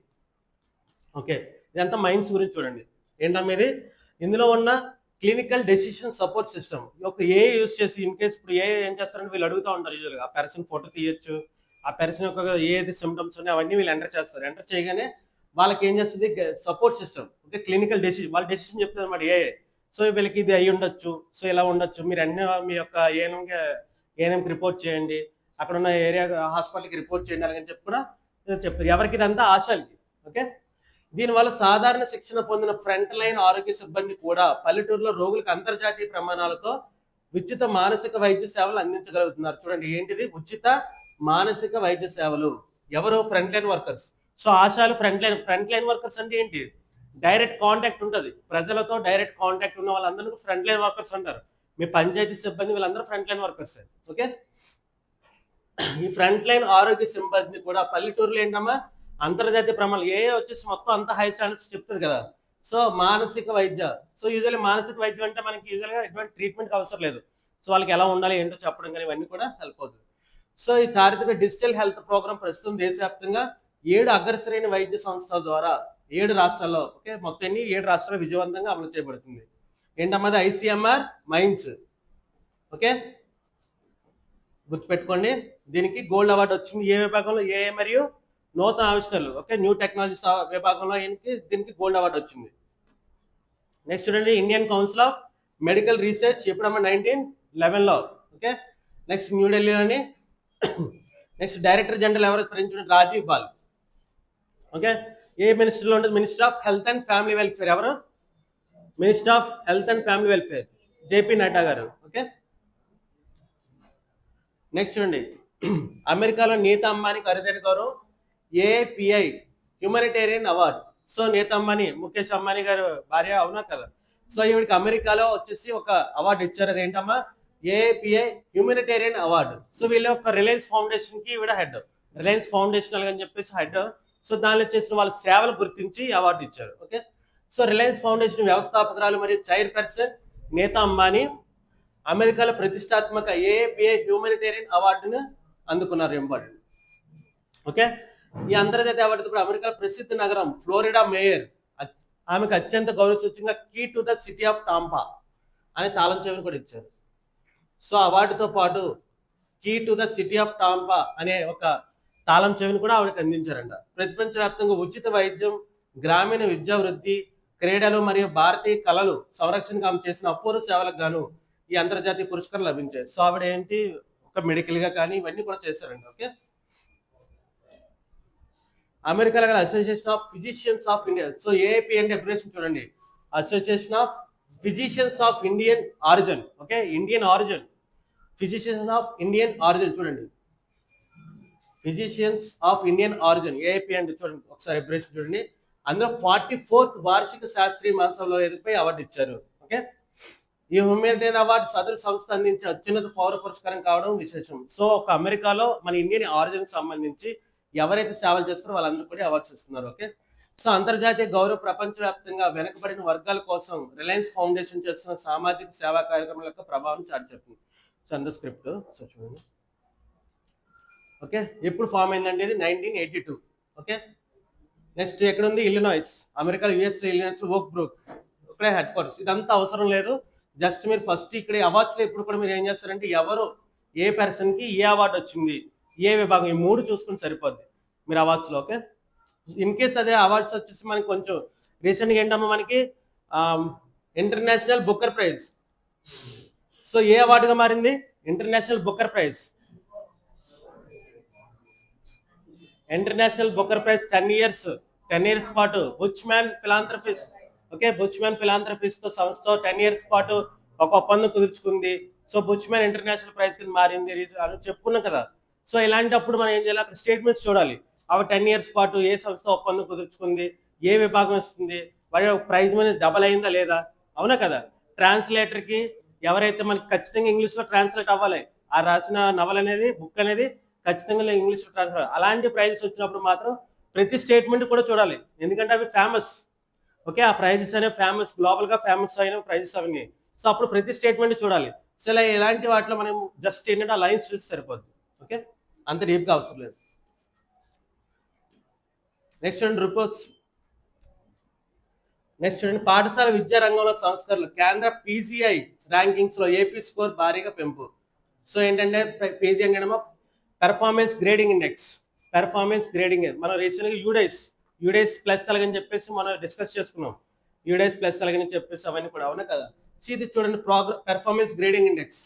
ఓకే, ఇదంతా మైన్స్ గురించి చూడండి. ఏంటమ్మా ఇది? ఇందులో ఉన్న క్లినికల్ డెసిషన్ సపోర్ట్ సిస్టమ్ ఒక ఏ యూజ్ చేసి ఇన్ కేసు ఇప్పుడు ఏం చేస్తారంటే వీళ్ళు అడుగుతూ ఉంటారు యూజువల్గా ఆ పర్సన్ ఫోటో తీయొచ్చు, ఆ పర్సన్ యొక్క ఏది సిమ్టమ్స్ ఉన్నాయో అవన్నీ వీళ్ళు ఎంటర్ చేస్తారు. ఎంటర్ చేయగానే వాళ్ళకి ఏం చేస్తుంది support system. Okay, clinical decision వాళ్ళ డెసిషన్ చెప్తుంది అనమాట. సో వీళ్ళకి ఇది అయి ఉండొచ్చు, సో ఇలా ఉండొచ్చు, మీరు అన్ని మీ యొక్క ఏఎన్ఎంకి రిపోర్ట్ చేయండి, అక్కడ ఉన్న ఏరియా హాస్పిటల్కి రిపోర్ట్ చేయండి అలాగని చెప్పి కూడా చెప్తారు. ఎవరికి ఇదంతా ఆశలకి. ఓకే, దీనివల్ల సాధారణ శిక్షణ పొందిన ఫ్రంట్ లైన్ ఆరోగ్య సిబ్బంది కూడా పల్లెటూరులో రోగులకు అంతర్జాతీయ ప్రమాణాలతో ఉచిత మానసిక వైద్య సేవలు అందించగలుగుతున్నారు. చూడండి ఏంటిది ఉచిత మానసిక వైద్య సేవలు. ఎవరు? Front line workers. సో ఆశాలు ఫ్రంట్ లైన్ వర్కర్స్ అంటే ఏంటి? డైరెక్ట్ కాంటాక్ట్ ఉంటుంది ప్రజలతో, డైరెక్ట్ కాంటాక్ట్ ఉన్న వాళ్ళందరూ ఫ్రంట్ లైన్ వర్కర్స్ అంటారు. మీ పంచాయతీ సిబ్బంది వీళ్ళందరూ ఫ్రంట్ లైన్ వర్కర్స్. ఓకే, ఈ ఫ్రంట్ లైన్ ఆరోగ్య సిబ్బంది కూడా పల్లెటూరులో ఏంటమ్మా అంతర్జాతీయ ప్రమాణాలు వచ్చేసి మొత్తం అంతా హై స్టాండర్డ్స్ చెప్తుంది కదా. సో మానసిక వైద్య, సో యూజువల్లీ మానసిక వైద్యం అంటే మనకి యూజువల్గా ఎటువంటి ట్రీట్మెంట్ అవసరం లేదు. సో వాళ్ళకి ఎలా ఉండాలి ఏంటో చెప్పడం కానీ ఇవన్నీ కూడా హెల్ప్ అవుతుంది. సో ఈ చారిత్రక డిజిటల్ హెల్త్ ప్రోగ్రామ్ ప్రస్తుతం దేశవ్యాప్తంగా 7 అగ్రశ్రేణి వైద్య సంస్థల ద్వారా 7 రాష్ట్రాల్లో, ఓకే మొత్తం 7 రాష్ట్రాల్లో విజయవంతంగా అమలు చేయబడుతుంది. ఏంటమ్మది? ICMR mines. ఓకే, గుర్తుపెట్టుకోండి. దీనికి గోల్డ్ అవార్డు వచ్చింది ఏ విభాగంలో? ఏ మరియు నూతన ఆవిష్కరణలు. ఓకే, న్యూ టెక్నాలజీస్ విభాగంలో దీనికి గోల్డ్ అవార్డు వచ్చింది. నెక్స్ట్ చూడండి, Indian Council of Medical Research ఎప్పుడమ్మా? 1911లో. ఓకే, నెక్స్ట్ న్యూఢిల్లీలోని. నెక్స్ట్ డైరెక్టర్ జనరల్ ఎవరు ప్రకటించిన? రాజీవ్ బాల్. ఓకే, ఏ మినిస్టర్లో ఉంటుంది? Minister of health and family welfare. ఎవరు? Minister of health and family welfare JP Nadda garu. Okay, next చూడండి, అమెరికాలో నీతా అంబానీ ఖరీదైన గౌరవం API humanitarian award. So Nita Ambani Mukesh Ambani garu భార్య అవునా కదా. సో ఈవిడికి అమెరికాలో వచ్చేసి ఒక అవార్డు ఇచ్చారు. అదేంటమ్మా? ఏపిఐ హ్యూమనిటేరియన్ అవార్డు. సో వీళ్ళ ఒక రిలయన్స్ ఫౌండేషన్ కి ఈవిడ హెడ్, రిలయన్స్ ఫౌండేషన్ అని చెప్పేసి హెడ్. సో దానిలో చేసిన వాళ్ళ సేవలు గుర్తించి అవార్డు ఇచ్చారు. ఓకే, సో రిలయన్స్ ఫౌండేషన్ వ్యవస్థాపకురాలు మరియు చైర్పర్సన్ నీతా అంబానీ అమెరికాలో ప్రతిష్టాత్మక ఏఏపిఐ హ్యూమనిటేరియన్ అవార్డును అందుకున్నారు. ఇంపార్టెంట్. ఓకే, ఈ అంతర్జాతీయ అవార్డు ఇప్పుడు అమెరికా ప్రసిద్ధ నగరం ఫ్లోరిడా మేయర్ ఆమెకు అత్యంత గౌరవ సూచంగా key to the city of Tampa అనే తాళం చెవిని కూడా ఇచ్చారు. సో అవార్డుతో పాటు key to the city of Tampa అనే ఒక తాళం చెవిని కూడా ఆవిడకి అందించారంట. ప్రపంచవ్యాప్తంగా ఉచిత వైద్యం, గ్రామీణ విద్యా వృద్ధి, క్రీడలు మరియు భారతీయ కళలు సంరక్షణకు ఆమె చేసిన అపూర్వ సేవలకు గాను ఈ అంతర్జాతీయ పురస్కారం లభించాయి. సో ఆవిడ ఏంటి ఒక మెడికల్ గా కానీ ఇవన్నీ కూడా చేశారండి. ఓకే, అమెరికాలో గల Association of Physicians of India. So AIP అంటే అబ్రివేషన్ చూడండి, Association of Physicians of Indian origin. Okay, Indian origin, physicians of Indian origin చూడండి, physicians of Indian origin AIP అంటే చూడండి ఒకసారి అబ్రివేషన్ చూడండి. అందులో 44th వార్షిక శాస్త్రీయ మహోత్సవంలో ఎదుపై అవార్డు ఇచ్చారు. ఓకే, ఈ హ్యూమనిటేరియన్ అవార్డు సదరు సంస్థ అందించే అత్యున్నత పౌర పురస్కారం కావడం విశేషం. సో ఒక అమెరికాలో మన ఇండియన్ ఆరిజిన్ సంబంధించి ఎవరైతే సేవలు చేస్తారో వాళ్ళందరూ కూడా అవార్డ్స్ ఇస్తున్నారు. ఓకే, సో అంతర్జాతీయ గౌరవ ప్రపంచవ్యాప్తంగా వెనుకబడిన వర్గాల కోసం రిలయన్స్ ఫౌండేషన్ చేస్తున్న సామాజిక సేవా కార్యక్రమాల యొక్క ప్రభావం చాటి చెప్తుంది. సో అంత స్క్రిప్ట్ సో చూడండి. ఓకే, ఎప్పుడు ఫామ్ అయిందండి? ఇది 1982. ఓకే, నెక్స్ట్ ఎక్కడ ఉంది? ఇల్లినాయిస్, అమెరికా యుఎస్ ఇల్లినాయిస్ ఓక్ బ్రూక్, ఇక్కడే హెడ్ క్వార్టర్స్. ఇదంతా అవసరం లేదు, జస్ట్ మీరు ఫస్ట్ ఇక్కడ అవార్డ్స్ లో ఇప్పుడు కూడా మీరు ఏం చేస్తారంటే ఎవరు ఏ పర్సన్ కి ఏ అవార్డు వచ్చింది, ఏ విభాగం, ఈ 3 చూసుకుని సరిపోద్ది మీరు అవార్డ్స్ లో. ఓకే, ఇన్ కేస్ అదే అవార్డ్స్ వచ్చేసి మనకి కొంచెం రీసెంట్ గా ఏంటమ్మా మనకి ఇంటర్నేషనల్ బుక్కర్ ప్రైజ్. సో ఏ అవార్డుగా మారింది? International Booker prize. International Booker prize 10 years పాటు బుచ్మ్యాన్ ఫిలాంథ్రఫిస్ట్. ఓకే, బుచ్మ్యాన్ ఫిలాంథ్రఫిస్ట్ తో సంస్థ 10 ఇయర్స్ పాటు ఒక ఒప్పందం కుదుర్చుకుంది. సో బుచ్మ్యాన్ ఇంటర్నేషనల్ ప్రైజ్ కింద మారింది అని చెప్పుకున్నాం కదా. సో ఇలాంటప్పుడు మనం ఏం చేయాలి? అక్కడ స్టేట్మెంట్స్ చూడాలి. అవి 10 ఇయర్స్ పాటు ఏ సంస్థ ఒప్పందం కుదుర్చుకుంది, ఏ విభాగం ఇస్తుంది, వారి ప్రైజ్ మనీ డబల్ అయిందా లేదా, అవునా కదా. ట్రాన్స్లేటర్ కి ఎవరైతే మనకి ఖచ్చితంగా ఇంగ్లీష్ లో ట్రాన్స్లేట్ అవ్వాలి, ఆ రాసిన నవల అనేది బుక్ అనేది ఖచ్చితంగా ఇంగ్లీష్ లో ట్రాన్స్లేట్. అలాంటి ప్రైజెస్ వచ్చినప్పుడు మాత్రం ప్రతి స్టేట్మెంట్ కూడా చూడాలి, ఎందుకంటే అవి ఫేమస్. ఓకే, ఆ ప్రైజెస్ అనేవి ఫేమస్, గ్లోబల్ గా ఫేమస్ అయిన ప్రైజెస్ అవన్నీ. సో అప్పుడు ప్రతి స్టేట్మెంట్ చూడాలి. సో ఇలా ఇలాంటి వాటిలో మనం జస్ట్ ఏంటంటే ఆ లైన్స్ చూసి సరిపోద్ది. ఓకే, అంత డీప్ గా అవసరం లేదు. నెక్స్ట్ చూడండి రిపోర్ట్స్. నెక్స్ట్ చూడండి పాఠశాల విద్యా రంగంలో సంస్కరణలు. కేంద్ర పీజీఐ ర్యాంకింగ్స్ లో ఏపీ స్కోర్ భారీగా పెంపు. సో ఏంటంటే పీజీ అంటే performance grading index, performance grading. మనం రీసెంట్గా యూడైస్ ప్లస్ అలాగని చెప్పేసి మనం డిస్కస్ చేసుకున్నాం. యూడైస్ ప్లస్ అలాగని చెప్పేసి అవన్నీ కూడా, అవునా కదా. సో ఇది చూడండి performance grading index.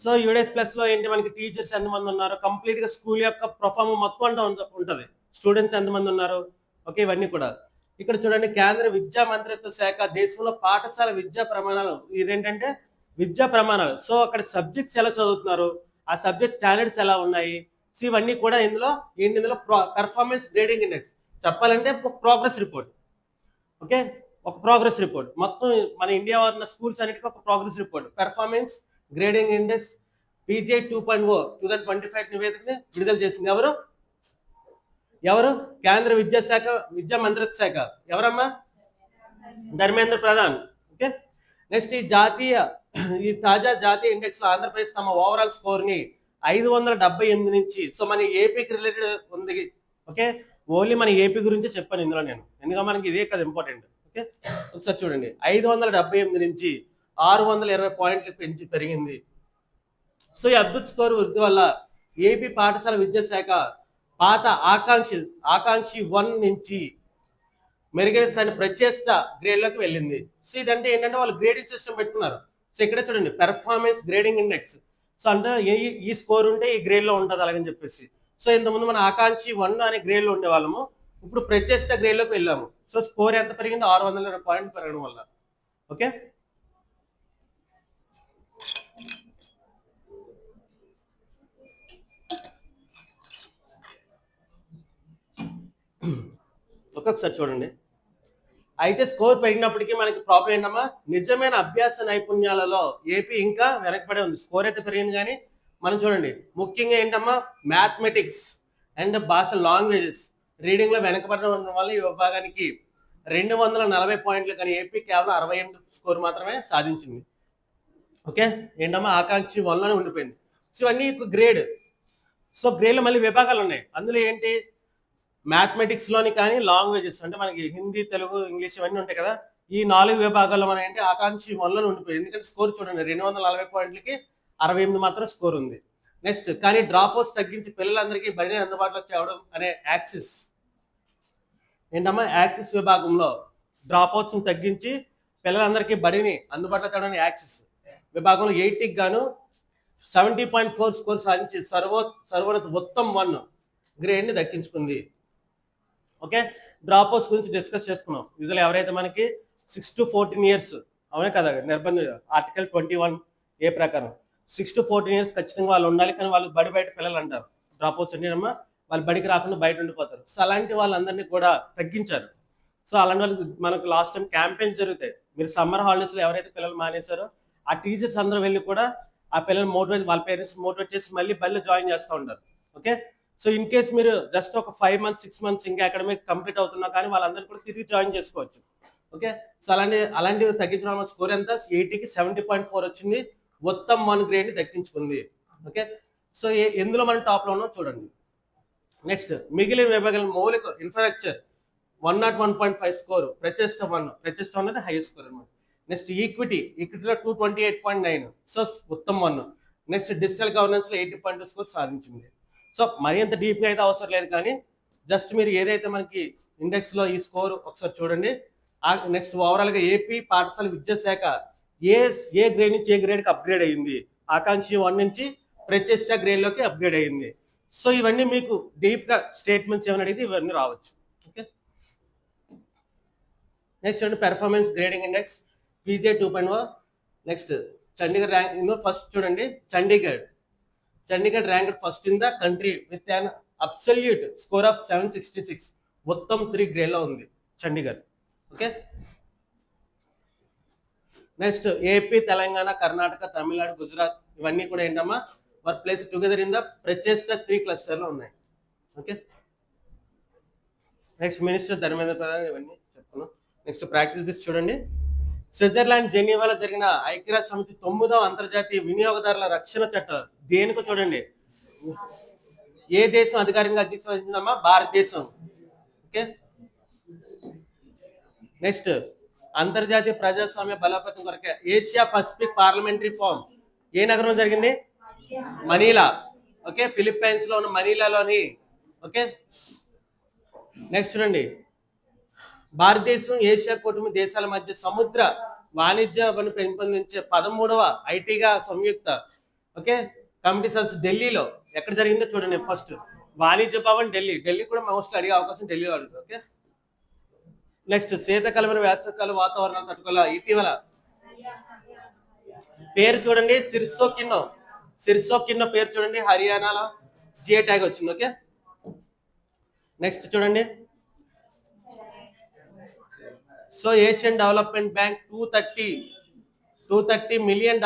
So UDISE plus లో ఏంటి మనకి టీచర్స్ ఎంతమంది ఉన్నారు, కంప్లీట్ గా స్కూల్ యొక్క పర్ఫార్మెన్స్ మొత్తం అంతా ఉంటుంది, స్టూడెంట్స్ ఎంతమంది ఉన్నారు. ఓకే, ఇవన్నీ కూడా ఇక్కడ చూడండి. కేంద్ర విద్యా మంత్రిత్వ శాఖ దేశంలో పాఠశాల విద్యా ప్రమాణాలు, ఇదేంటంటే విద్యా ప్రమాణాలు. సో అక్కడ సబ్జెక్ట్స్ ఎలా చదువుతున్నారు, ఆ సబ్జెక్ట్ స్టాండర్డ్స్ ఎలా ఉన్నాయి, సో ఇవన్నీ కూడా ఇందులో పెర్ఫార్మెన్స్ గ్రేడింగ్ ఇండెక్స్ చెప్పాలంటే ప్రోగ్రెస్ రిపోర్ట్. ఓకే, ఒక ప్రోగ్రెస్ రిపోర్ట్ మొత్తం మన ఇండియా ఉన్న స్కూల్స్ అన్నిటికీ ఒక progress report. Performance grading index PGI 2.0 2025 నివేదికని విడుదల చేసింది. ఎవరు? కేంద్ర విద్యా మంత్రిత్వ శాఖ. ఎవరమ్మా? ధర్మేంద్ర ప్రధాన్. ఓకే, నెక్స్ట్ ఈ తాజా జాతీయ ఇండెక్స్ లో ఆంధ్రప్రదేశ్ తమ ఓవరాల్ స్కోర్ ని 578 నుంచి, సో మన ఏపీకి రిలేటెడ్ ఉంది. ఓకే, ఓన్లీ మన ఏపీ గురించి చెప్పాను ఇందులో నేను, ఎందుకంటే మనకి ఇదే కదా ఇంపార్టెంట్. ఓకే, ఒకసారి చూడండి. 578 నుంచి 620 పాయింట్లు పెరిగింది. సో ఈ అద్భుత స్కోర్ వృద్ధి వల్ల ఏపీ పాఠశాల విద్యాశాఖ పాత ఆకాంక్షి 1 నుంచి మెరుగైన స్థాయి ప్రత్యేక గ్రేడ్లోకి వెళ్ళింది. సో ఇదంటే ఏంటంటే వాళ్ళు గ్రేడింగ్ సిస్టమ్ పెట్టుకున్నారు. సో ఇక్కడ చూడండి పెర్ఫార్మెన్స్ గ్రేడింగ్ ఇండెక్స్. సో అంటే ఈ స్కోర్ ఉంటే ఈ గ్రేడ్ లో ఉంటుంది అలాగని చెప్పేసి. సో ఇంతకుముందు మన ఆకాంక్షి 1 అనే గ్రేడ్ లో ఉండే వాళ్ళము, ఇప్పుడు ప్రత్యేక గ్రేడ్ లోకి వెళ్ళాము. సో స్కోర్ ఎంత పెరిగింది? 620 పాయింట్ పెరగడం వల్ల. ఓకే, ఒక్కొక్కసారి చూడండి. అయితే స్కోర్ పెరిగినప్పటికీ మనకి ప్రాబ్లం ఏంటమ్మా, నిజమైన అభ్యాస నైపుణ్యాలలో ఏపీ ఇంకా వెనకబడి ఉంది. స్కోర్ అయితే పెరిగింది కానీ మనం చూడండి ముఖ్యంగా ఏంటమ్మా మ్యాథమెటిక్స్ అండ్ భాష లాంగ్వేజెస్ రీడింగ్ లో వెనకబడడం వల్ల ఈ విభాగానికి 240 పాయింట్లు, కానీ ఏపీ కేవలం 68 స్కోర్ మాత్రమే సాధించింది. ఓకే, ఏంటమ్మా ఆకాంక్షి 1లోనే ఉండిపోయింది. సో ఇవన్నీ గ్రేడ్. సో గ్రేడ్లో మళ్ళీ విభాగాలు ఉన్నాయి. అందులో ఏంటి, మ్యాథమెటిక్స్ లోని కానీ లాంగ్వేజెస్ అంటే మనకి హిందీ, తెలుగు, ఇంగ్లీష్ ఇవన్నీ ఉంటాయి కదా. ఈ 4 విభాగాల్లో మనం ఏంటి ఆకాంక్షి 1లోనే ఉండిపోయింది. ఎందుకంటే స్కోర్ చూడండి, 240 పాయింట్లకి 68 మాత్రం స్కోర్ ఉంది. నెక్స్ట్, కానీ డ్రాప్ అవుట్స్ తగ్గించి పిల్లలందరికీ బడి అందుబాటులోకి తేవడం అనే యాక్సిస్ ఏంటమ్మా, యాక్సిస్ విభాగంలో డ్రాప్ అవుట్స్ తగ్గించి పిల్లలందరికీ బడిని అందుబాటులో తేవడం యాక్సిస్ విభాగంలో 80కి గాను 70.4 స్కోర్ సాధించి సర్వోన్నత ఉత్తమ్ 1 గ్రేడ్ ని దక్కించుకుంది. ఓకే, డ్రాప్ అవుట్స్ గురించి డిస్కస్ చేసుకున్నాం. యూజువల్ ఎవరైతే మనకి 6 to 14 years, అవునే కదా నిర్బంధ ఆర్టికల్ 21A ప్రకారం 6 to 14 years ఖచ్చితంగా వాళ్ళు ఉండాలి. కానీ వాళ్ళు బయట పిల్లలు అంటారు డ్రాప్ అవుట్స్ అంటే అమ్మా, వాళ్ళు బడికి రాకుండా బయట ఉండిపోతారు. సో అలాంటి వాళ్ళందరినీ కూడా తగ్గించారు. సో అలాంటి వాళ్ళకి మనకు లాస్ట్ టైం క్యాంపెయిన్స్ జరుగుతాయి. మీరు సమ్మర్ హాలిడేస్ లో ఎవరైతే పిల్లలు మానేశారో ఆ టీచర్స్ అందరూ వెళ్ళి కూడా ఆ పిల్లలు మోటివేట్, వాళ్ళ పేరెంట్స్ మోటివేట్ చేసి మళ్ళీ బడిలో జాయిన్ చేస్తూ ఉంటారు. ఓకే, సో ఇన్ కేస్ మీరు జస్ట్ ఒక 5 months 6 months ఇంకా అకాడమిక్ కంప్లీట్ అవుతున్నా కానీ వాళ్ళందరూ కూడా తిరిగి జాయిన్ చేసుకోవచ్చు. ఓకే, సో అలాంటివి తగ్గించడం వల్ల స్కోర్ ఎంత, 80కి 70.4 వచ్చింది. ఉత్తమ్ 1 గ్రేడ్ ని దక్కించుకుంది. ఓకే, సో ఎందులో మనం టాప్ లో ఉన్నాం చూడండి. నెక్స్ట్, మిగిలిన విభాగాల మౌలిక ఇన్ఫ్రాస్ట్రక్చర్ 101.5 స్కోర్, ప్రతిష్ట 1 అనేది హైయెస్ట్ స్కోర్ అనమాట. నెక్స్ట్, ఈక్విటీలో 228.9, so Uttam 1. Next, digital governance లో 80.2 స్కోర్ సాధించింది. సో మరి అంత డీప్ గా అయితే అవసరం లేదు, కానీ జస్ట్ మీరు ఏదైతే మనకి ఇండెక్స్ లో ఈ స్కోర్ ఒకసారి చూడండి. నెక్స్ట్, ఓవరాల్ గా ఏపీ పాఠశాల విద్యాశాఖ ఏ గ్రేడ్ నుంచి ఏ గ్రేడ్ కి అప్గ్రేడ్ అయ్యింది, ఆకాంక్షి 1 నుంచి ప్రతిష్ట గ్రేడ్ లోకి అప్గ్రేడ్ అయ్యింది. సో ఇవన్నీ మీకు డీప్ గా స్టేట్మెంట్స్ ఏమైనా అడిగితే ఇవన్నీ రావచ్చు. ఓకే, నెక్స్ట్ చూడండి, performance grading index PJ 2.0. Next, Chandigarh rank first చూడండి. Chandigarh rank first in the country with an absolute score of 766, Uttam 3 grade లో ఉంది Chandigarh. Okay, next, AP, Telangana, Karnataka, Tamil Nadu, Gujarat ఇవన్నీ కూడా ఏంటమ్మా work place together in the Prachesta 3 cluster లో ఉన్నాయి. Okay, next, minister Dharmendra Pradhan ఇవన్నీ చెప్పుకున్నాం. నెక్స్ట్, ప్రాక్టీస్ బిట్స్ చూడండి. స్విట్జర్లాండ్ జెనీవాలో జరిగిన ఐక్యరాజ్య సమితి 9వ అంతర్జాతీయ వినియోగదారుల రక్షణ చట్టం దేనికో చూడండి. ఏ దేశం అధికారికంగా అధ్యక్షత వహించిందమ్మా, భారతదేశం. ఓకే, నెక్స్ట్, అంతర్జాతీయ ప్రజాస్వామ్య బలోపేతం కొరకే ఏషియా పసిఫిక్ పార్లమెంటరీ ఫోరం ఏ నగరంలో జరిగింది, మనీలా. ఓకే, ఫిలిప్పైన్స్ లో ఉన్న మనీలాలోని. ఓకే, నెక్స్ట్ చూడండి, భారతదేశం ఏషియా కూటమి దేశాల మధ్య సముద్ర వాణిజ్యాన్ని పెంపొందించే 13వ ఐటీగా సంయుక్త కమిటీ సదస్సు ఢిల్లీలో ఎక్కడ జరిగిందో చూడండి. ఫస్ట్, వాణిజ్య భవన్ ఢిల్లీ కూడా మోస్ట్ అడిగే అవకాశం ఢిల్లీలో అడుగుతుంది. ఓకే, నెక్స్ట్, శీతకాలం వేసవికాల వాతావరణం తట్టుకోల ఇటీవల పేరు చూడండి, సిర్సోకిన్నో పేరు చూడండి, హర్యానాలో జిఐ ట్యాగ్ వచ్చింది. ఓకే, నెక్స్ట్ చూడండి, so Asian development bank $230 million,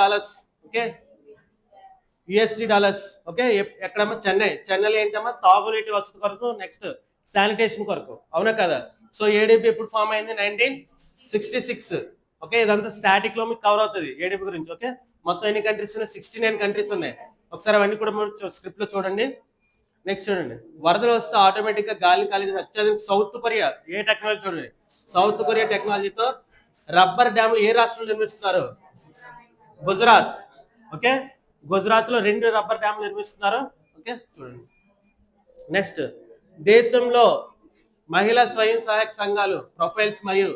okay, USD dollars. Okay, ఎక్కడమ్మా, చెన్నైలో ఏంటమ్మా, తాగునీటి వసతి కొరకు, నెక్స్ట్ శానిటేషన్ కొరకు, అవునా కదా. సో ఏడీబీ ఎప్పుడు ఫామ్ అయింది, 1966. ఓకే, ఇదంతా స్టాటిక్ లో మీకు కవర్ అవుతుంది ఏడీబీ గురించి. ఓకే, మొత్తం ఎన్ని కంట్రీస్ ఉన్నాయి, 69 కంట్రీస్ ఉన్నాయి. ఒకసారి అవన్నీ కూడా స్క్రిప్ట్ లో చూడండి. నెక్స్ట్ చూడండి, వరదలు వస్తే ఆటోమేటిక్ గా గాలి కలిసి అత్యధిక సౌత్ కొరియా ఏ టెక్నాలజీ చూడండి, సౌత్ కొరియా టెక్నాలజీతో రబ్బర్ డ్యామ్ ఏ రాష్ట్రంలో నిర్మిస్తున్నారు, గుజరాత్. ఓకే, గుజరాత్ లో 2 రబ్బర్ డ్యామ్ నిర్మిస్తున్నారు. ఓకే, చూడండి. నెక్స్ట్, దేశంలో మహిళా స్వయం సహాయక సంఘాలు ప్రొఫైల్స్ మరియు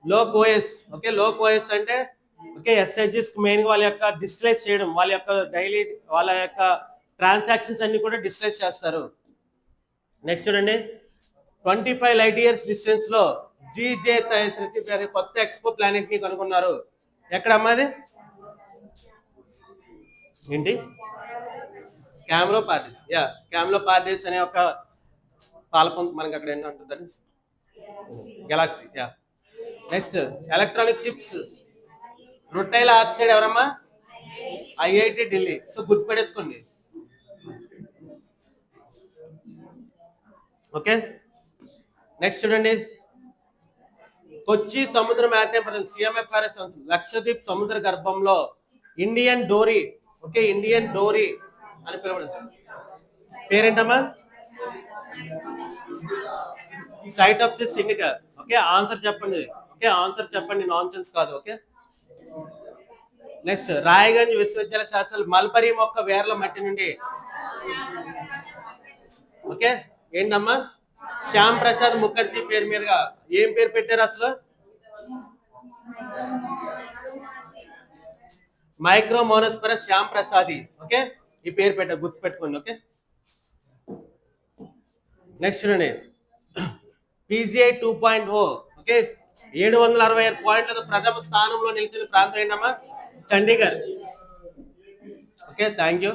Lok OS. Okay, Lok OS అంటే ఓకే ఎస్ఐజిస్ మెయిన్ గా వాళ్ళ యొక్క డిజిటలైజ్ చేయడం, వాళ్ళ యొక్క డైలీ వాళ్ళ యొక్క ట్రాన్సాక్షన్స్ అన్ని కూడా డిజిటలైజ్ చేస్తారు. నెక్స్ట్ చూడండి, 25 light years డిస్టెన్స్ లో GJ33 కొత్త ఎక్స్పో ప్లానెట్ ని కనుగొన్నారు. ఎక్కడ అమ్మాది ఏంటి, క్యామ్లో పార్డీస్ అనే ఒక పాలపం మనకి అక్కడ ఏంటంటుంది, galaxy. Next, electronic chips rutile oxide ఎవరమ్మా, ఐఐటి ఢిల్లీ. సో గుర్తుపెట్టేసుకోండి. ఓకే, నెక్స్ట్ చూడండి, కొచ్చి సముద్ర మ్యారిటైమ్ సిఎంఎఫ్ఆర్ఎస్ లక్షద్వీప్ సముద్ర గర్భంలో ఇండియన్ డోరీ, ఓకే, ఇండియన్ డోరీ అని పిలువబడుతుంది. పేరేంటమ్మా? Site of the singer. Okay, answer చెప్పండి. ఓకే, ఆన్సర్ చెప్పండి, నాన్ సెన్స్ కాదు. ఓకే, నెక్స్ట్ రాయగంజ్ విశ్వవిద్యాలయ శాస్త్రాలు మల్బరీ మొక్క వేర్ల మట్టి నుండి, ఓకే, ఏంటమ్మా? శ్యామ్ ప్రసాద్ ముఖర్జీ పేరు మీదుగా ఏం పేరు పెట్టారు అసలు? మైక్రోమోనోస్పెరస్ శ్యామ్ ప్రసాద్. ఓకే, ఈ పేరు పెట్టారు, గుర్తు పెట్టుకోండి. ఓకే, నెక్స్ట్ చూడండి, PGI 2.0, ఓకే, 766 పాయింట్లతో ప్రథమ స్థానంలో నిలిచిన ప్రాంతం ఏంటమ్మా? చండీగఢ్. Okay, thank you.